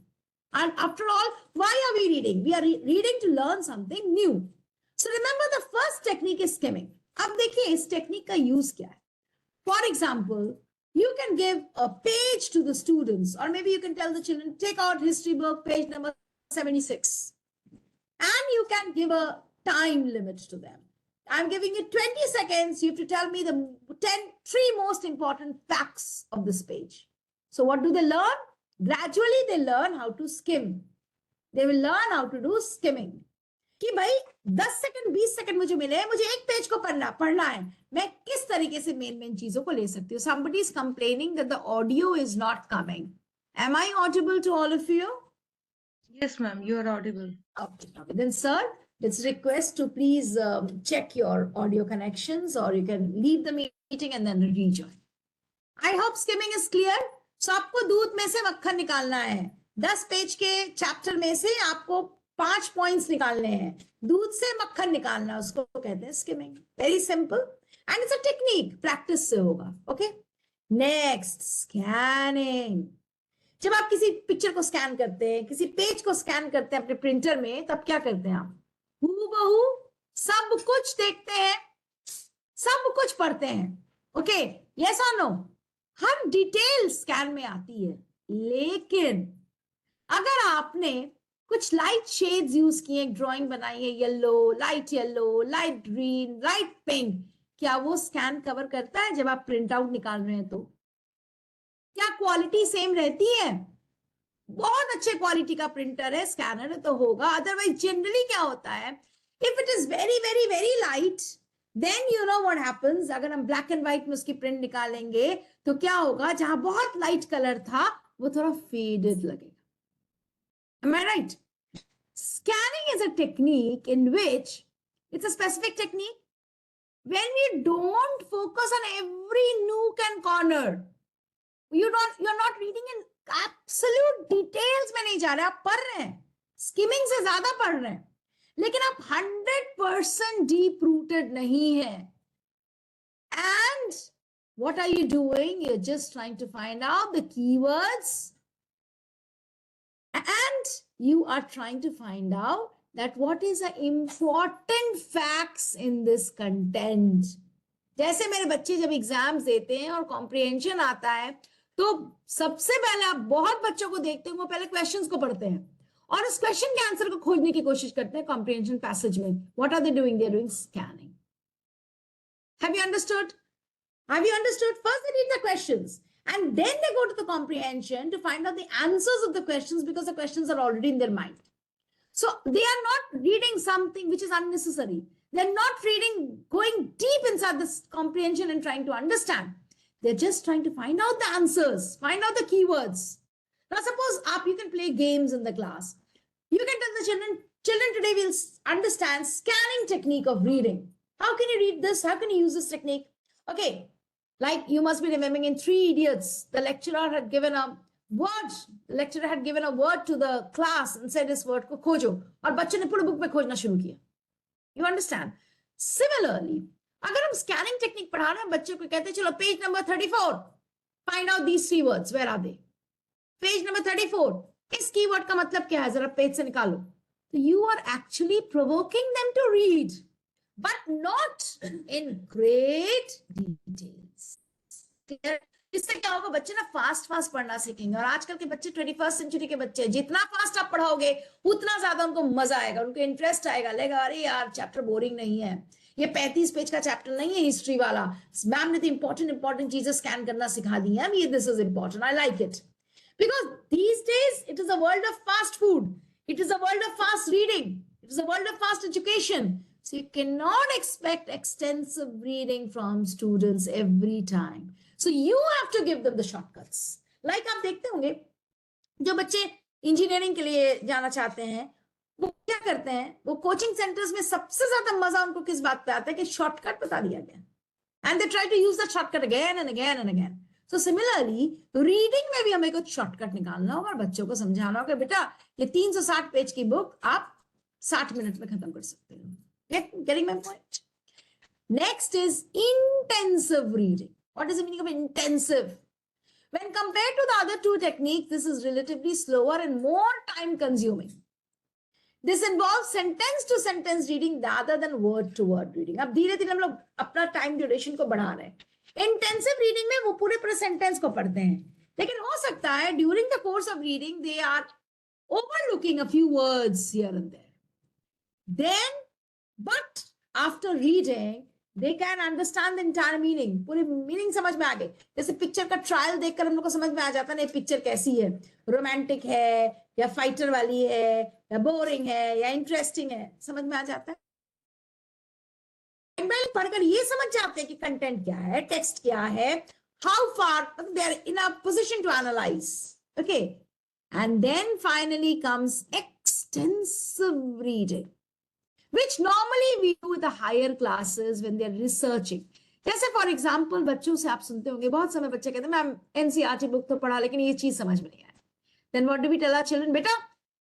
And after all, why are we reading? We are reading to learn something new. So remember, the first technique is skimming. अब देखिए इस technique का use क्या है. For example, you can give a page to the students, or maybe you can tell the children, take out history book, page number 76. And you can give a time limit to them. I'm giving you 20 seconds. You have to tell me the 3 most important facts of this page. So what do they learn? Gradually they learn how to skim. They will learn how to do skimming. कि भाई 10 second 20 second मुझे मिले, मुझे एक page को पढ़ना है, मैं किस तरीके से मेन चीजों को ले सकती हूँ. Somebody is complaining that the audio is not coming. Am I audible to all of you? Yes, ma'am, you are audible. Okay. Then sir, let's request to please check your audio connections, or you can leave the meeting and then rejoin. I hope skimming is clear. So आपको दूध में से मक्खन निकालना है. 10 page के chapter में से आपको 5 पॉइंट्स निकालने हैं. दूध से मक्खन निकालना, उसको कहते हैं skimming. Very simple and it's a technique, practice से होगा. ओके. Next, scanning. जब आप किसी पिक्चर को स्कैन करते हैं, किसी पेज को स्कैन करते हैं अपने प्रिंटर में, तब क्या करते हैं आप? हूबहू सब कुछ देखते हैं, सब कुछ पढ़ते हैं. ओके, यस और नो? हर डिटेल स्कैन में आती है. लेकिन अगर आपने कुछ लाइट शेड्स यूज किए, ड्राइंग बनाई है, yellow, light green, light pink, क्या वो स्कैन कवर करता है जब आप प्रिंट आउट निकाल रहे हैं? तो क्या क्वालिटी सेम रहती है? बहुत अच्छे क्वालिटी का प्रिंटर है, स्कैनर है तो होगा. अदरवाइज जनरली क्या होता है, if it is very very very light, then you know what happens. अगर हम ब्लैक एंड व्हाइट में उसकी प्रिंट निकालेंगे तो क्या होगा, जहां बहुत लाइट कलर था वो थोड़ा फेडेड लगेगा. Am I right? Scanning is a technique in which it's a specific technique when we don't focus on every nook and corner. You're not reading in absolute details में नहीं जा रहे, आप पढ़ रहे हैं, skimming से ज्यादा पढ़ रहे हैं, लेकिन आप 100% deep rooted नहीं है. And what are you doing? You're just trying to find out the keywords, and you are trying to find out that what is the important facts in this content. जैसे मेरे बच्चे जब exams देते हैं और comprehension आता है, तो सबसे पहले आप बहुत बच्चों को देखते हैं, वो पहले क्वेश्चंस को पढ़ते हैं और उस क्वेश्चन के आंसर को खोजने की कोशिश करते हैं कॉम्प्रिहेंशन पैसेज में. What are they doing? They are doing scanning. Have you understood? First they read the questions, And then they go to the comprehension to find out the answers of the questions because the questions are already in their mind. So they are not reading something which is unnecessary. They're not reading, going deep inside this comprehension and trying to understand. They're just trying to find out the answers, find out the keywords. Now, suppose you can play games in the class. You can tell the children today will understand scanning technique of reading. How can you read this? How can you use this technique? Okay, like you must be remembering in Three Idiots, the lecturer had given a word to the class and said this word को खोजो और बच्चे ने पूरे book में खोजना शुरू किया. You understand? Similarly, अगर हम scanning technique पढ़ा रहे हैं बच्चे को कहते हैं चलो page number 34, find out these three words, where are they? Page number 34, इस कीवर्ड का मतलब क्या है जरा पेज से निकालो. So you are actually provoking them to read, but not in great details. Clear? इससे क्या होगा बच्चे ना फास्ट पढ़ना सीखेंगे. और आजकल के बच्चे 21st सेंचुरी के बच्चे जितना फास्ट आप पढ़ाओगे उतना ज्यादा उनको मजा आएगा, उनको इंटरेस्ट आएगा, लगेगा अरे यार चैप्टर बोरिंग नहीं है, ये 35 पेज का चैप्टर नहीं है हिस्ट्री वाला, मैम ने तो इंपॉर्टेंट चीजें स्कैन करना सिखा दी है, ये this is important, I like it. Because these days it is a world of fast food, it is a world of fast reading, it is a world of fast education. So you cannot expect extensive reading from students every time. So you have to give them the shortcuts. Like आप देखते होंगे जो बच्चे engineering के लिए जाना चाहते हैं वो क्या करते हैं, वो कोचिंग सेंटर्स में सबसे ज्यादा मजा उनको किस बात पे आता है कि शॉर्टकट बता दिया गया, and they try to use that shortcut again and again and again. So similarly, reading में भी हमें कुछ शॉर्टकट निकालना होगा और बच्चों को समझाना होगा बेटा ये 360 पेज की बुक आप 60 मिनट में खत्म कर सकते हो. Getting my point? Next is intensive reading. What is the meaning of intensive? When compared to the other two techniques, this is relatively slower and more time consuming. This involves sentence to sentence reading rather than word to word reading. अब धीरे धीरे हम लोग अपना time duration को बढ़ा रहे हैं. इंटेंसिव रीडिंग में वो पूरे सेंटेंस को पढ़ते हैं, लेकिन हो सकता है during the course of reading they are overlooking a few words here and there. Then but after reading they can understand the entire meaning. पूरी मीनिंग समझ में आ गई. जैसे पिक्चर का ट्रायल देखकर हम लोग को समझ में आ जाता है ना पिक्चर कैसी है, रोमांटिक है या फाइटर वाली है या बोरिंग है या इंटरेस्टिंग है, समझ में आ जाता है. पढ़कर ये समझ जाते हैं कि कंटेंट क्या है, टेक्स्ट क्या है, how far they are in a position to analyse. Okay, and then finally comes extensive reading, which normally we do with the higher classes when they are researching. जैसे फॉर एग्जाम्पल बच्चों से आप सुनते होंगे बहुत समय बच्चे कहते हैं मैम एनसीईआरटी बुक तो पढ़ा लेकिन ये चीज समझ में नहीं आया. Then what do we tell our children, बेटा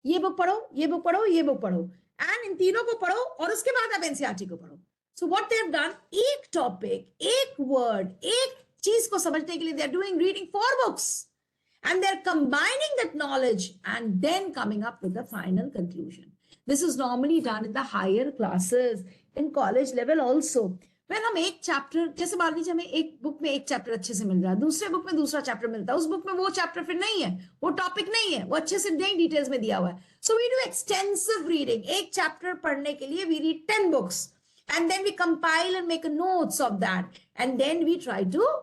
ये बुक पढ़ो, ये बुक पढ़ो, ये बुक पढ़ो, एंड इन तीनों को पढ़ो और उसके बाद आप एनसीईआरटी को पढ़ो. So what they have done, एक टॉपिक, एक वर्ड, एक चीज को समझने के लिए they are doing reading 4 books and they're combining that knowledge and then coming up with the final conclusion. This is normally done in the higher classes, in college level also. When हम एक chapter, जैसे मान लीजिए हमें एक book में एक chapter अच्छे से मिल रहा है, दूसरे बुक में दूसरा चैप्टर मिलता है, उस बुक में वो चैप्टर फिर नहीं है, वो टॉपिक नहीं है, वो अच्छे से नहीं डिटेल्स में दिया हुआ है. So we do extensive reading. एक चैप्टर पढ़ने के लिए we read 10 books and then we compile and make notes of that and then we try to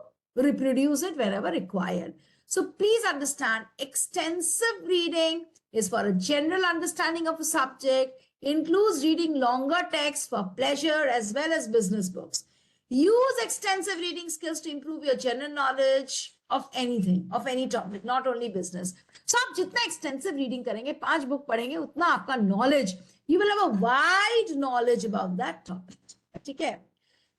reproduce it wherever required. So please understand, extensive reading is for a general understanding of a subject, includes reading longer texts for pleasure as well as business books. Use extensive reading skills to improve your general knowledge of anything, of any topic, not only business. So आप जितना extensive reading करेंगे, 5 book पढ़ेंगे, उतना आपका knowledge, you will have a wide knowledge about that topic. ठीक है?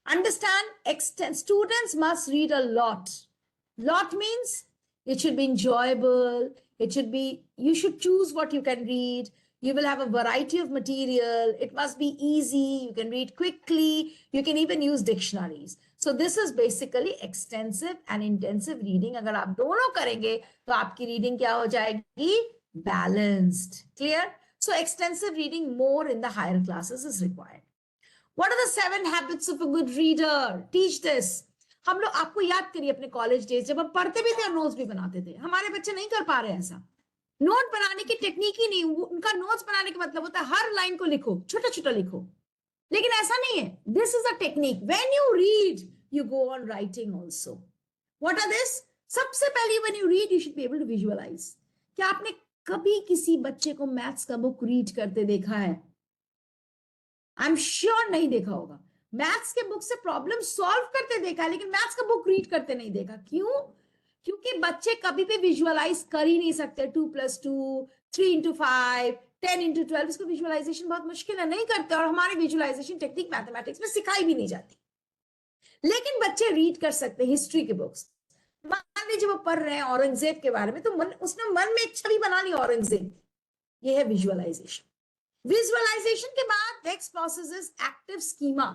Understand, students must read a lot. Lot means it should be enjoyable. It should be, you should choose what you can read. You will have a variety of material. It must be easy. You can read quickly. You can even use dictionaries. So this is basically extensive and intensive reading. अगर आप दोनों करेंगे तो आपकी reading क्या हो जाएगी? Balanced. Clear? So extensive reading more in the higher classes is required. What are the 7 habits of a good reader? Teach this. हम लोग, आपको याद करिए अपने कॉलेज डेज जब हम पढ़ते भी थे और नोट्स भी बनाते थे. हमारे बच्चे नहीं कर पा रहे ऐसा. नोट बनाने की टेक्निक ही नहीं, उनका नोट्स बनाने का मतलब होता है हर लाइन को लिखो, छोटा छोटा लिखो, लेकिन ऐसा नहीं है. This is a technique. When you read you go on writing also. What are this? सबसे पहले when you read, you should be able to visualize. क्या आपने कभी किसी बच्चे को मैथ्स का बुक रीड करते देखा है? आई एम श्योर नहीं देखा होगा. मैथ्स के बुक से प्रॉब्लम सॉल्व करते देखा है, लेकिन मैथ्स का बुक रीड करते नहीं देखा. क्यों? क्योंकि बच्चे कभी भी विजुअलाइज कर ही नहीं सकते. 2+2, 3x5, 10x12, इसको विजुअलाइजेशन बहुत मुश्किल है, नहीं करते. और हमारी विजुअलाइजेशन टेक्निक मैथमेटिक्स में सिखाई भी नहीं जाती. लेकिन बच्चे रीड कर सकते हैं हिस्ट्री के बुक्स. मान लीजिए वो पढ़ रहे हैं औरंगजेब के बारे में, तो उसने मन में एक छवि बना ली औरंगजेब. ये है विजुअलाइजेशन. विजुअलाइजेशन के बाद next process is active schema.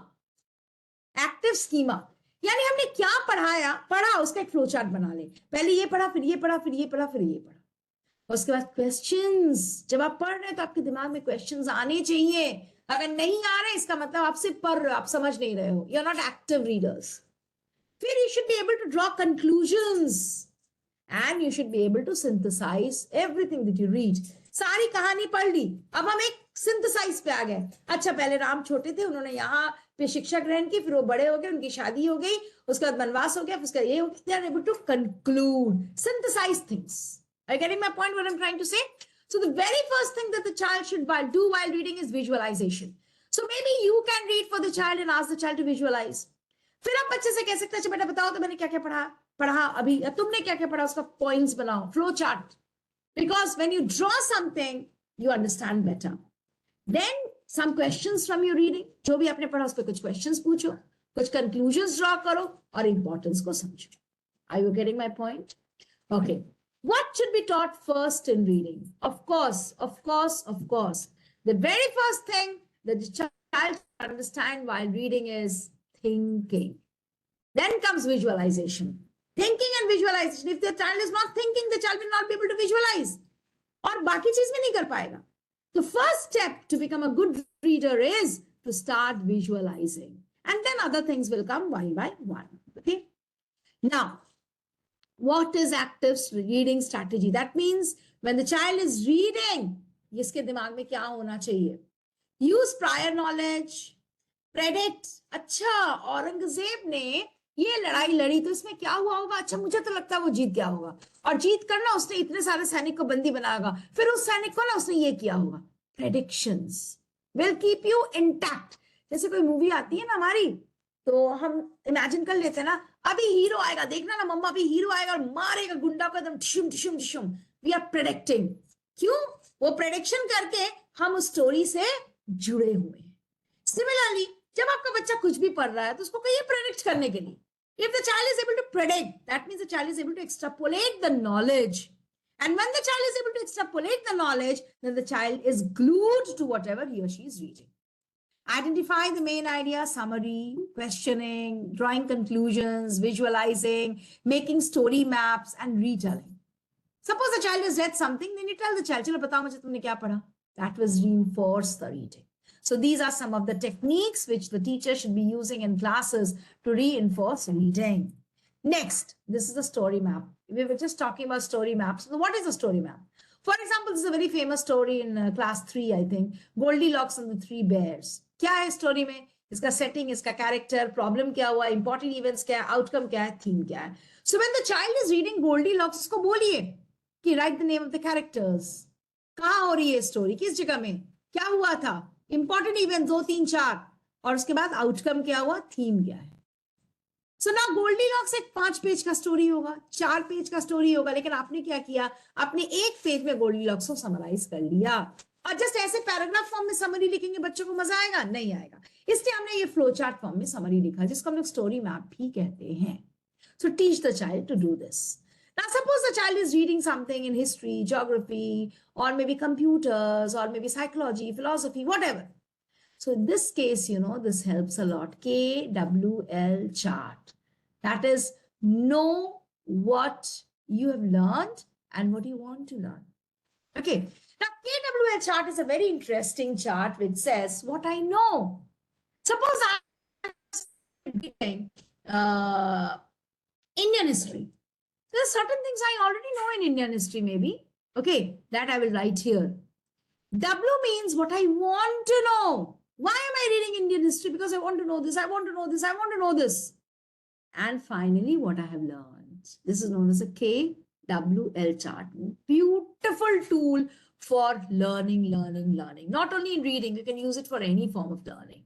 Active schema यानी हमने क्या पढ़ा उसका एक फ्लो चार्ट बना ले. पहले ये पढ़ा, फिर ये पढ़ा, फिर ये पढ़ा, फिर ये पढ़ा. उसके बाद क्वेश्चंस. जब आप पढ़ रहे हैं तो आपके दिमाग में क्वेश्चंस आने चाहिए. अगर नहीं आ रहे इसका मतलब आप सिर्फ पढ़ रहे हो, आप समझ नहीं रहे हो. You are not active readers. फिर you should be able to draw conclusions and you should be able to synthesize everything that you read. सारी कहानी पढ़ ली, अब हम एक सिंथेसाइज पे आ गए. अच्छा, पहले राम छोटे थे, उन्होंने यहाँ पे शिक्षा ग्रहण की, फिर वो बड़े हो गए, उनकी शादी हो गई, उसके बाद वनवास हो गया, फिर उसका ये हो गया. They are able to conclude, synthesize things. Are you getting my point? What I'm trying to say? So the very first thing that the child should do while reading is visualization. So maybe you can read for the child and ask the child to visualize. फिर आप बच्चे से कह सकते हैं, बेटा बताओ तो मैंने क्या क्या पढ़ा अभी, या तुमने क्या क्या पढ़ा, उसका पॉइंट्स बनाओ, flow chart. Because when you draw something you understand better. Then some questions from your reading. जो भी आपने पढ़ा उस पर कुछ क्वेश्चंस पूछो, कुछ कंक्लूजन्स ड्रॉ करो और इंपॉर्टेंस को समझो. Are you getting my point? Okay. What should be taught first in reading? Of course, the very first thing that the child should understand while reading is thinking. Then comes visualization. Thinking and visualization. If the child is not thinking, the child will not be able to visualize. और बाकी चीज में नहीं कर पाएगा. The first step to become a good reader is to start visualizing. And then other things will come one by one. Okay. Now, what is active reading strategy? That means when the child is reading, इसके दिमाग में क्या होना चाहिए? Use prior knowledge. Predict. अच्छा, औरंगजेब ने ये लड़ाई लड़ी तो इसमें क्या हुआ होगा? अच्छा, मुझे तो लगता है वो जीत गया होगा, और जीत कर ना उसने इतने सारे सैनिक को बंदी बनाएगा, फिर उस सैनिक को ना उसने ये किया होगा. Predictions will keep you intact. जैसे कोई मूवी आती है ना हमारी, तो हम इमेजिन कर लेते हैं ना, अभी हीरो आएगा, देखना ना मम्मा, अभी हीरो आएगा और मारेगा गुंडा को एकदम ठिशुम ठिशुम ठिशुम. We are predicting. क्यों? वो प्रेडिक्शन करके हम उस स्टोरी से जुड़े हुए हैं. सिमिलरली जब आपका बच्चा कुछ भी पढ़ रहा है तो उसको कहिए प्रेडिक्ट करने के लिए. If the child is able to predict, that means the child is able to extrapolate the knowledge. And when the child is able to extrapolate the knowledge, then the child is glued to whatever he or she is reading. Identify the main idea, summary, questioning, drawing conclusions, visualizing, making story maps, and retelling. Suppose the child has read something, then you tell the child, "Chalo batao mujhe tumne kya padha?" That was reinforce the reading. So these are some of the techniques which the teacher should be using in classes to reinforce reading. Next, this is the story map. We were just talking about story maps. So what is a story map? For example, this is a very famous story in class 3, I think. Goldilocks and the Three Bears. क्या है story में? इसका setting, इसका character, problem क्या हुआ, important events क्या है, outcome क्या है, theme क्या है. So when the child is reading Goldilocks, उसको बोलिए कि write the name of the characters. कहाँ हो रही है story? किस जगह में? क्या हुआ था? इंपॉर्टेंट इवेंट 2, 3, 4, और उसके बाद आउटकम क्या हुआ, थीम क्या है. सो ना गोल्डीलॉक्स एक 5 पेज का स्टोरी होगा, 4 पेज का स्टोरी होगा, लेकिन आपने क्या किया, आपने एक पेज में गोल्डीलॉक्स को समराइज कर लिया. और जस्ट ऐसे पैराग्राफ फॉर्म में समरी लिखेंगे बच्चों को मजा आएगा? नहीं आएगा. इसलिए हमने ये फ्लो चार्ट फॉर्म में समरी लिखा, जिसको हम लोग स्टोरी मैप भी कहते हैं. So teach the child to do this. Now, suppose the child is reading something in history, geography, or maybe computers, or maybe psychology, philosophy, whatever. So in this case, you know, this helps a lot. KWL chart. That is, know what you have learned and what you want to learn. Okay. Now, KWL chart is a very interesting chart which says what I know. Suppose I'm reading Indian history. There are certain things I already know in Indian history, maybe. Okay, that I will write here. W means what I want to know. Why am I reading Indian history? Because I want to know this, I want to know this, I want to know this. And finally, what I have learned. This is known as a KWL chart. Beautiful tool for learning. Not only in reading, you can use it for any form of learning.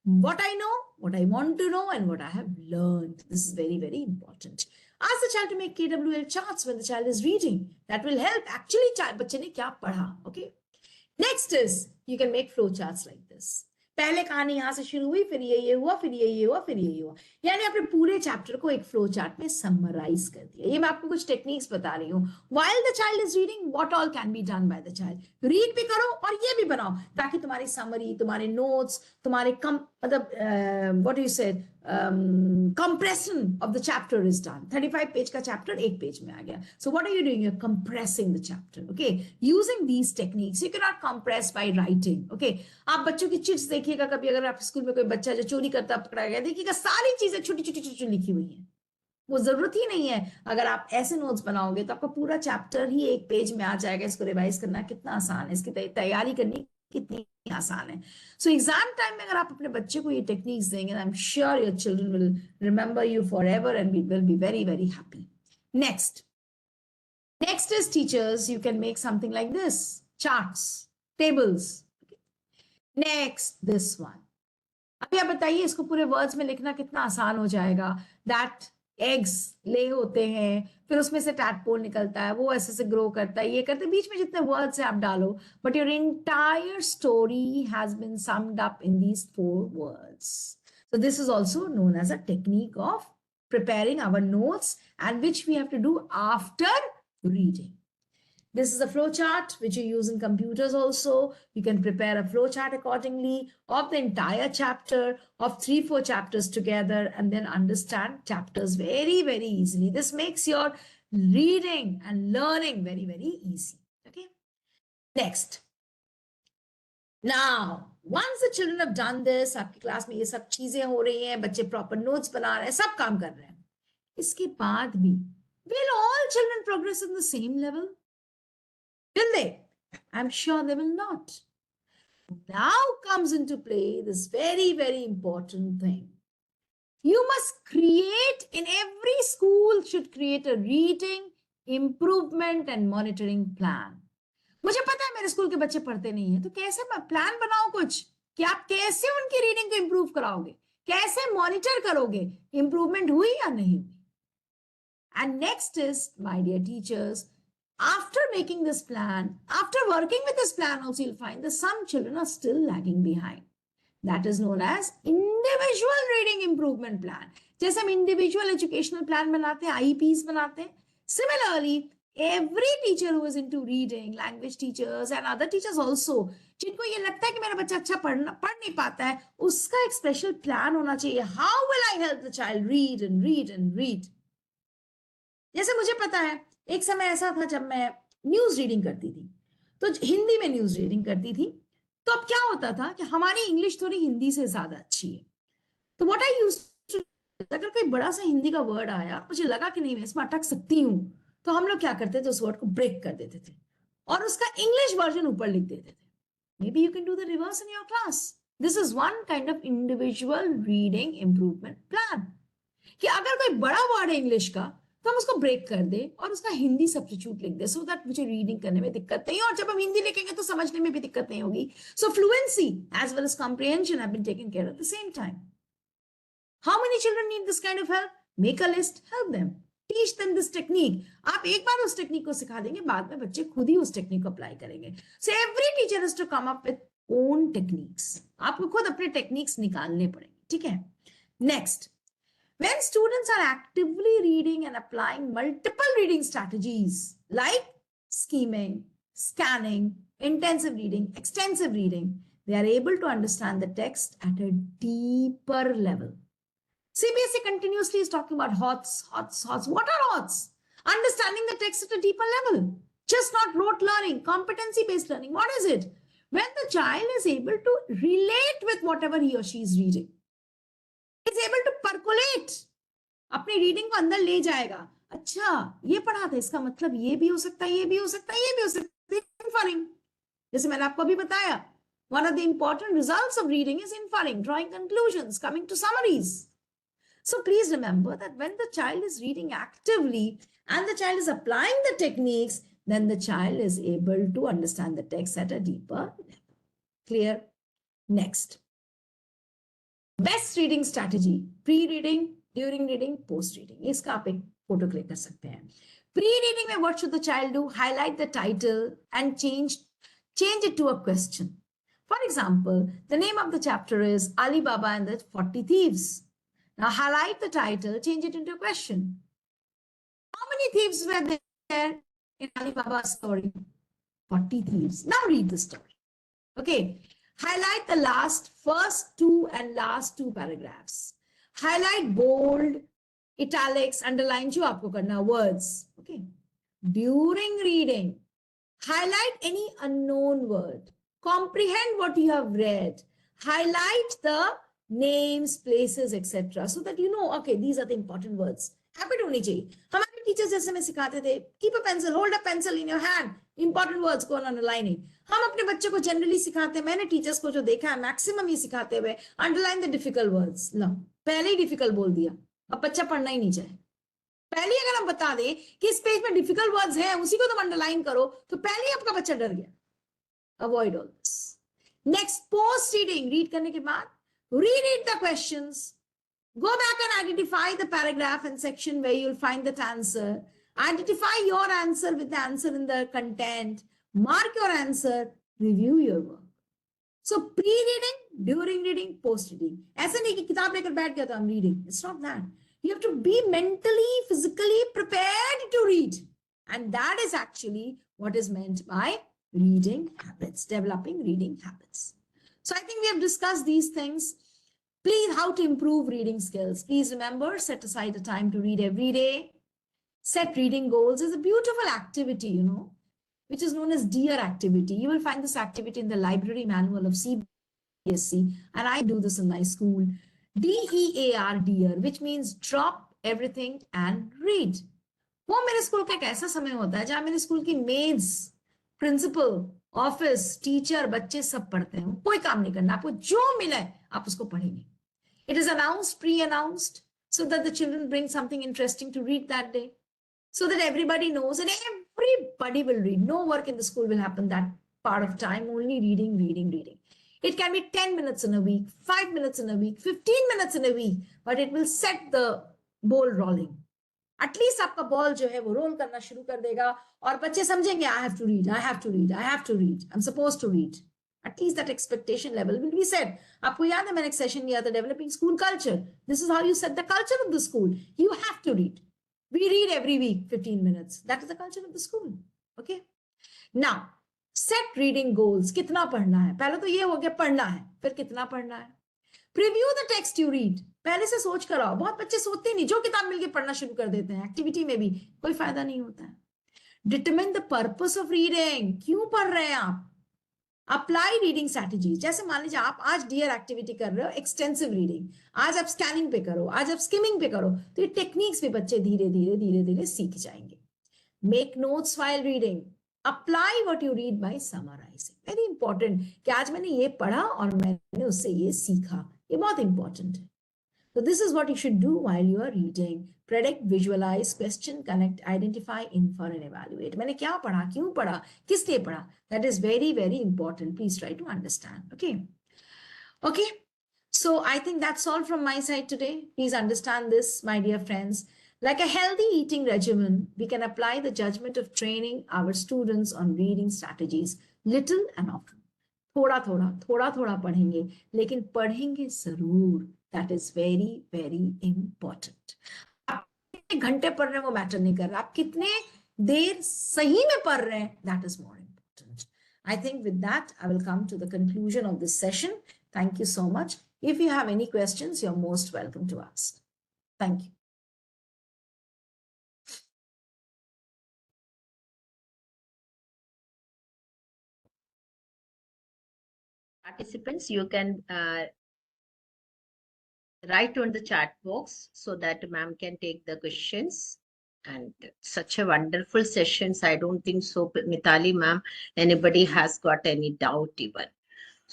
What I know, what I want to know, and what I have learned. This is very, very important. Ask the child to make KWL charts when the child is reading. That will help. Actually, बच्चे ने क्या पढ़ा? Okay. Next is, you can make flow charts like this. पहले कहानी यहाँ से शुरू हुई, फिर ये हुआ, फिर ये हुआ, फिर ये हुआ. यानी आपने पूरे चैप्टर को एक फ्लो चार्ट में समराइज कर दिया. ये मैं आपको कुछ टेक्निक्स बता रही हूँ. While the child is reading, what all can be done by the child? Read भी करो और ये भी बनाओ, ताकि तुम्हारी समरी, तुम्हारे नोट्स, तुम्हारे मतलब what do you say, compression of the chapter is done. 35 page का chapter एक पेज में आ गया. So what are you doing? You're compressing the chapter. Okay, using these techniques, you cannot compress by writing. Okay, आप बच्चों की chits देखिएगा. कभी अगर आप स्कूल में कोई बच्चा जो चोरी करता पकड़ा गया, देखिएगा सारी चीजें छोटी छोटी छोटी लिखी हुई हैं. वो जरूरत ही नहीं है. अगर आप ऐसे नोट्स बनाओगे तो आपका पूरा चैप्टर ही एक पेज में आ जाएगा. इसको रिवाइज करना कितना आसान है, इसकी तैयारी करनी कितनी आसान है. सो एग्जाम टाइम में अगर आप अपने बच्चे को ये टेक्निक्स देंगे, I am sure your children will remember you for ever and will be very very happy. Next is teachers. You can make something like this: charts, tables. Next, this one. अभी आप बताइए, इसको पूरे words में लिखना कितना आसान हो जाएगा. दैट एग्स ले होते हैं, फिर उसमें से टैडपोल निकलता है, वो ऐसे से ग्रो करता है, ये करते, बीच में जितने वर्ड्स है आप डालो, but your entire story has been summed up in these 4 words. So this is also known as a technique of preparing our notes, and which we have to do after reading. This is a flow chart which you use in computers also. You can prepare a flow chart accordingly of the entire chapter, of 3-4 chapters together, and then understand chapters very, very easily. This makes your reading and learning very, very easy. Okay. Next. Now, once the children have done this, आपकी class में ये सब चीजें हो रही हैं, बच्चे proper notes बना रहे हैं, सब काम कर रहे हैं. इसके बाद भी, will all children progress in the same level? Will they? I'm sure they will not. Now comes into play this very, very important thing. You must create, in every school should create a reading, improvement and monitoring plan. मुझे पता है मेरे school के बच्चे पढ़ते नहीं हैं, तो कैसे प्लान बनाओ कुछ कि आप कैसे उनकी रीडिंग को इंप्रूव कराओगे, कैसे मॉनिटर करोगे, इंप्रूवमेंट हुई या नहीं हुई. And next is, my dear teachers, after making this plan, after working with this plan also, you'll find that some children are still lagging behind. That is known as individual reading improvement plan. जैसे हम individual educational plan बनाते हैं, IEPs बनाते हैं. Similarly, every teacher who is into reading, language teachers and other teachers also, जिनको ये लगता है कि मेरा बच्चा अच्छा पढ़ नहीं पाता है, उसका एक special plan होना चाहिए. How will I help the child read and read and read? जैसे मुझे पता है, एक समय ऐसा था जब मैं न्यूज रीडिंग करती थी, तो हिंदी में न्यूज रीडिंग करती थी, तो अब क्या होता था कि हमारी इंग्लिश थोड़ी हिंदी से ज्यादा अच्छी है. तो व्हाट आई यूज्ड टू, अगर कोई बड़ा सा हिंदी का वर्ड आया, मुझे लगा कि नहीं मैं इसमें अटक सकती हूँ, तो हम लोग क्या करते थे, उस वर्ड को ब्रेक कर देते थे और उसका इंग्लिश वर्जन ऊपर लिख देते थे. May be you can do the reverse in your class. This is one kind of individual reading improvement plan, कि अगर कोई बड़ा वर्ड है इंग्लिश का, तो हम उसको ब्रेक कर दे और उसका हिंदी सब्स्टिट्यूट लिख दे, सो दैट मुझे रीडिंग करने में दिक्कत नहीं, और जब हम हिंदी लिखेंगे तो समझने में भी दिक्कत नहीं होगी. So fluency as well as comprehension have been taken care at the same time. How many children need this kind of help? Make a list, help them, teach them this technique. आप एक बार उस technique को सिखा देंगे, बाद में बच्चे खुद ही उस टेक्निक को अप्लाई करेंगे. So every teacher is to come up with own techniques. आपको खुद अपने टेक्निक्स निकालने पड़ेंगे. ठीक है. Next, when students are actively reading and applying multiple reading strategies like scheming, scanning, intensive reading, extensive reading, they are able to understand the text at a deeper level. CBSE continuously is talking about HOTS. What are HOTS? Understanding the text at a deeper level. Just not rote learning, competency-based learning. What is it? When the child is able to relate with whatever he or she is reading. Is able to percolate, अपनी reading को अंदर ले जाएगा. अच्छा, ये पढ़ा था, इसका मतलब ये भी हो सकता है, ये भी हो सकता है, ये भी हो सकता है. Inferring, जैसे मैंने आपको अभी बताया, one of the important results of reading is inferring, drawing conclusions, coming to summaries. So please remember that when the child is reading actively and the child is applying the techniques, then the child is able to understand the text at a deeper level. Clear? Next. Best reading strategy. Pre-reading, during reading, post-reading. इसका आप एक photo click कर सकते हैं. Pre-reading में what should the child do? Highlight the title and change it to a question. For example, the name of the chapter is Ali Baba and the 40 Thieves. Now highlight the title, change it into a question. How many thieves were there in Ali Baba's story? 40 thieves. Now read the story. Okay. Highlight the first two and last two paragraphs. Highlight bold, italics, underline जो आपको करना words. Okay. During reading, highlight any unknown word. Comprehend what you have read. Highlight the names, places, etc. so that you know, okay, these are the important words. Habit होनी चाहिए. हमारे teachers जैसे हमें सिखाते थे, keep a pencil, hold a pencil in your hand, important words go on underlining. हम अपने बच्चों को जनरली सिखाते हैं, मैंने टीचर्स को जो देखा है मैक्सिमम ये सिखाते हुए, अंडरलाइन द डिफिकल्ट वर्ड्स. लो पहले ही डिफिकल्ट बोल दिया, अब बच्चा पढ़ना ही नहीं चाहे. पहले अगर हम बता दें कि इस पेज में डिफिकल्ट वर्ड्स हैं, उसी को तुम अंडरलाइन करो, तो पहले ही आपका बच्चा डर गया. Avoid all this. Next, post reading. Read करने के बाद reread the questions. Go back and identify the paragraph and section where you'll find that answer. Identify your answer with the answer in the content. Mark your answer. Review your work. So pre-reading, during reading, post-reading. ऐसा नहीं कि किताब लेकर बैठ गया तो I'm reading. It's not that. You have to be mentally, physically prepared to read. And that is actually what is meant by reading habits, developing reading habits. So I think we have discussed these things. Please, how to improve reading skills. Please remember, set aside a time to read every day. Set reading goals. Is a beautiful activity, you know, which is known as DEAR activity. You will find this activity in the library manual of CBSE, and I do this in my school. DEAR, DEAR, which means drop everything and read. वो मेरे school का एक ऐसा समय होता है जहाँ मेरे स्कूल की मेड्स, प्रिंसिपल, ऑफिस, टीचर, बच्चे सब पढ़ते हैं. कोई काम नहीं करना, आपको जो मिले आप उसको पढ़ेंगे. It is announced, pre-announced, so that the children bring something interesting to read that day, so that everybody knows and everybody will read. No work in the school will happen that part of time, only reading, reading, reading. It can be 10 minutes in a week, 5 minutes in a week, 15 minutes in a week, but it will set the ball rolling. At least आपका ball जो है वो role करना शुरू कर देगा और बच्चे समझेंगे I have to read, I have to read, I have to read, I'm supposed to read. At least that expectation level will be set. आपको याद है मैंने एक सेशन लिया था, developing school culture. This is how you set the culture of the school. You have to read. We read every week 15 minutes. That is the culture of the school. Okay. Now, set reading goals. कितना पढ़ना है? पहले तो ये हो गया पढ़ना है, फिर कितना पढ़ना है? Preview the text you read. पहले से सोच कर आओ. बहुत बच्चे सोचते नहीं, जो किताब मिल के पढ़ना शुरू कर देते हैं. एक्टिविटी में भी कोई फायदा नहीं होता है. Determine the purpose of reading. क्यों पढ़ रहे हैं आप? Apply reading strategies. जैसे मान लीजिए आप आज डियर एक्टिविटी कर रहे हो, एक्सटेंसिव रीडिंग, आज आप स्कैनिंग पे करो, आज आप स्किमिंग पे करो, तो ये टेक्निक्स भी बच्चे धीरे धीरे धीरे धीरे सीख जाएंगे. Make notes while reading. Apply what you read by summarising. Very important कि आज मैंने ये पढ़ा और मैंने उससे ये सीखा. ये बहुत इंपॉर्टेंट है. So this is what you should do while you are reading. Predict, visualize, question, connect, identify, infer, and evaluate. मैंने क्या पढ़ा, क्यों पढ़ा, किस लिए पढ़ा? That is very, very important. Please try to understand. Okay. Okay. So I think that's all from my side today. Please understand this, my dear friends. Like a healthy eating regimen, we can apply the judgment of training our students on reading strategies, little and often. थोड़ा थोड़ा थोड़ा थोड़ा पढ़ेंगे, लेकिन पढ़ेंगे जरूर. That is very, very important. आप कितने घंटे पढ़ रहे हैं वो मैटर नहीं कर रहा, आप कितने देर सही में पढ़ रहे हैं, that is more important. I think with that, I will come to the conclusion of this session. Thank you so much. If you have any questions, you're most welcome to ask. Thank you. Participants, you can write on the chat box so that ma'am can take the questions. And such a wonderful sessions. I don't think so, Mitali ma'am, anybody has got any doubt even.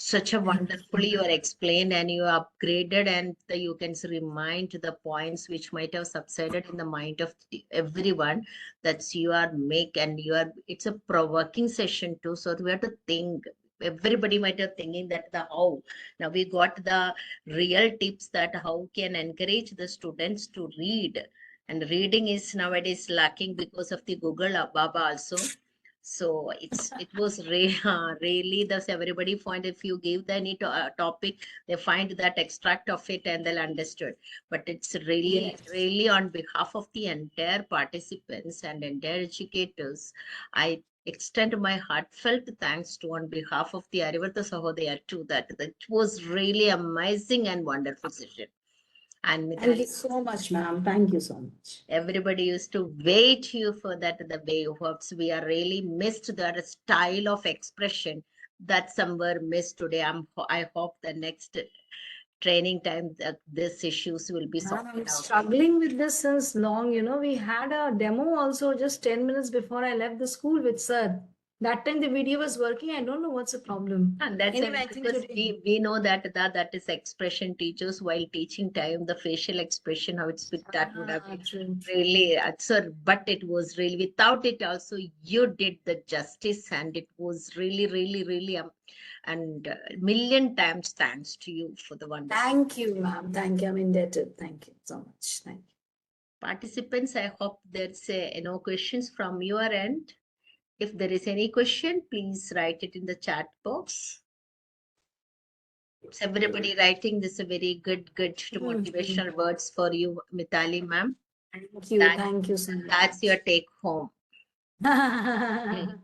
Such a wonderfully you are explained and you are upgraded, and you can remind the points which might have subsided in the mind of everyone. That's you are make, and you are, it's a provoking session too, so we have to think. Everybody might have thinking that the how. Now we got the real tips that how can encourage the students to read, and reading is nowadays lacking because of the Google Baba also. So it was really the everybody find, if you give the any topic, they find that extract of it and they'll understood. But it's really Yes. really on behalf of the entire participants and entire educators, I extend my heartfelt thanks to on behalf of the Arivartha Sahodaya too, that was really amazing and wonderful session. And Thank Mithali, you so much, ma'am. Thank you so much. everybody used to wait you for that, the way hopes we are really missed that style of expression that somewhere missed today. I hope the next training time that these issues will be Ma'am, I'm sorted out. struggling with this since long. You know, we had a demo also just 10 minutes before I left the school with sir. That time the video was working. I don't know what's the problem. And that's Anyway, I think because today. we know that is expression teachers while teaching time, the facial expression, how it's with that would have Ah, been true. really, sir, but it was really, without it also, you did the justice, and it was really, really, really, and million times thanks to you for the wonderful Thank you, ma'am. Thank you. I'm indebted. Thank you so much. Thank you. participants. I hope there's no questions from your end. If there is any question, please write it in the chat box. It's everybody writing this a very good Mhm. motivational words for you, Mitali ma'am. Thank you. That Thank you so that's your much. take home. Mhm.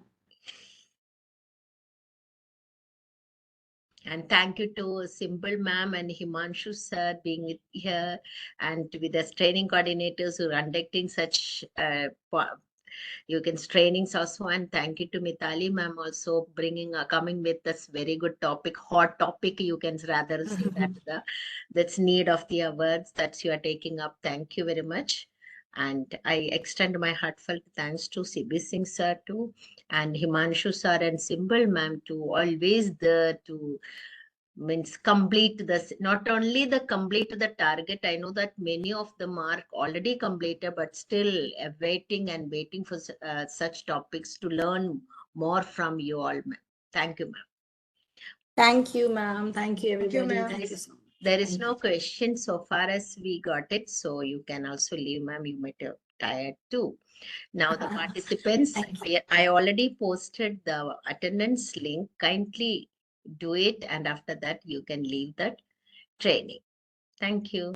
And thank you to Simple ma'am and Himanshu sir being here, and with the training coordinators who are conducting such you can trainings also. And thank you to Mitali ma'am also bringing coming with this very good topic, hot topic, you can rather say that that's need of the awards that you are taking up. Thank you very much. And I extend my heartfelt thanks to CB Singh sir too, and Himanshu sir and Simple ma'am to always there to means complete this, not only the complete the target. I know that many of them are already completed, but still waiting and waiting for such topics to learn more from you all, ma'am. Thank you, ma'am. Thank you, ma'am. Thank you, Thank you, everybody. ma'am. Thank you so much. There is Thank no you. question so far as we got it, so you can also leave, ma'am. You might have tired too. Now the participants, Thank you. I already posted the attendance link. Kindly do it, and after that you can leave that training. Thank you.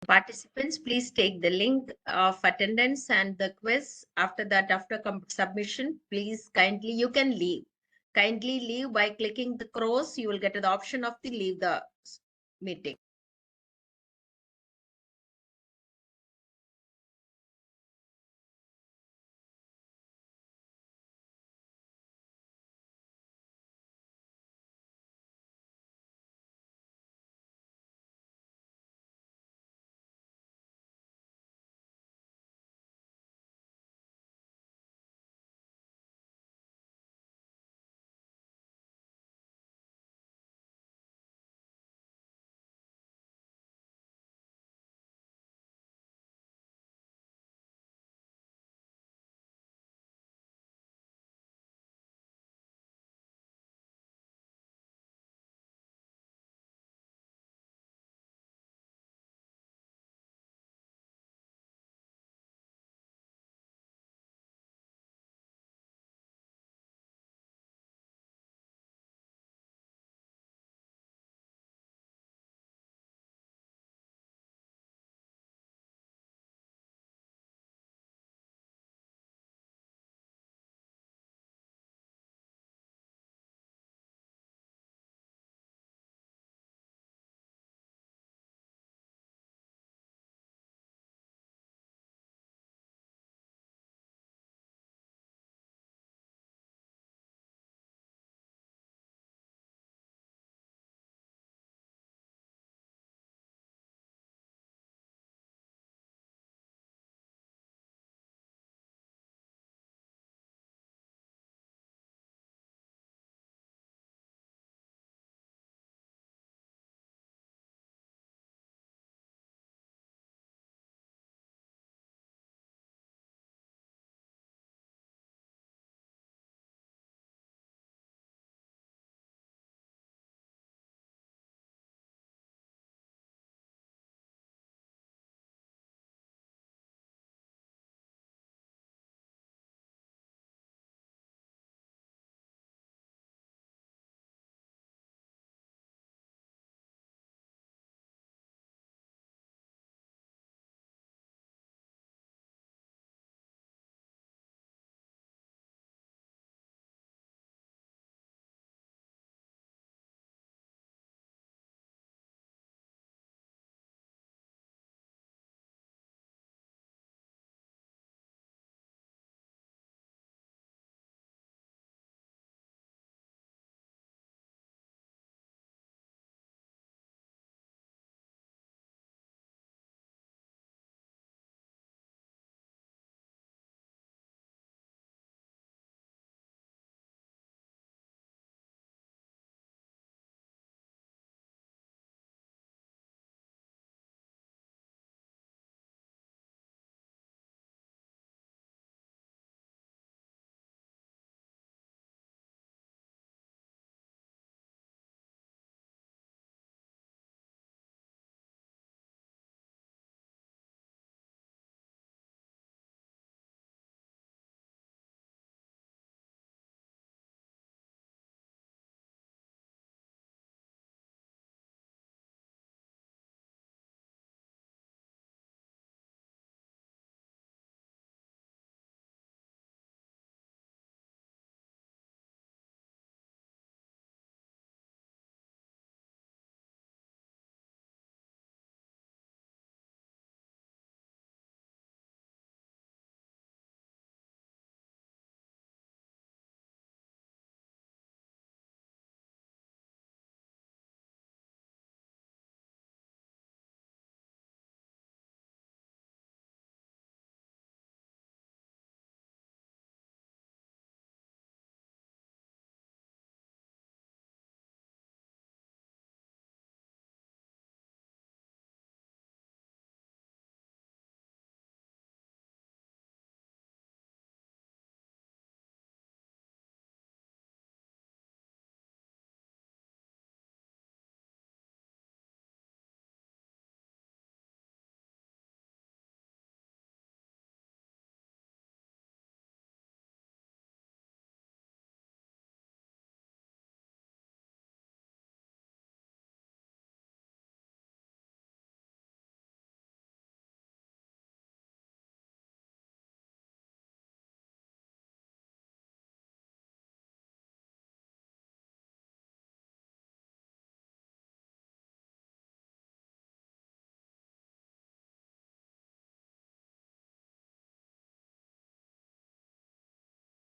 Participants, please take the link of attendance and the quiz. After that, after submission, please you can leave. Kindly leave by clicking the cross. You will get the option of the leave the meeting.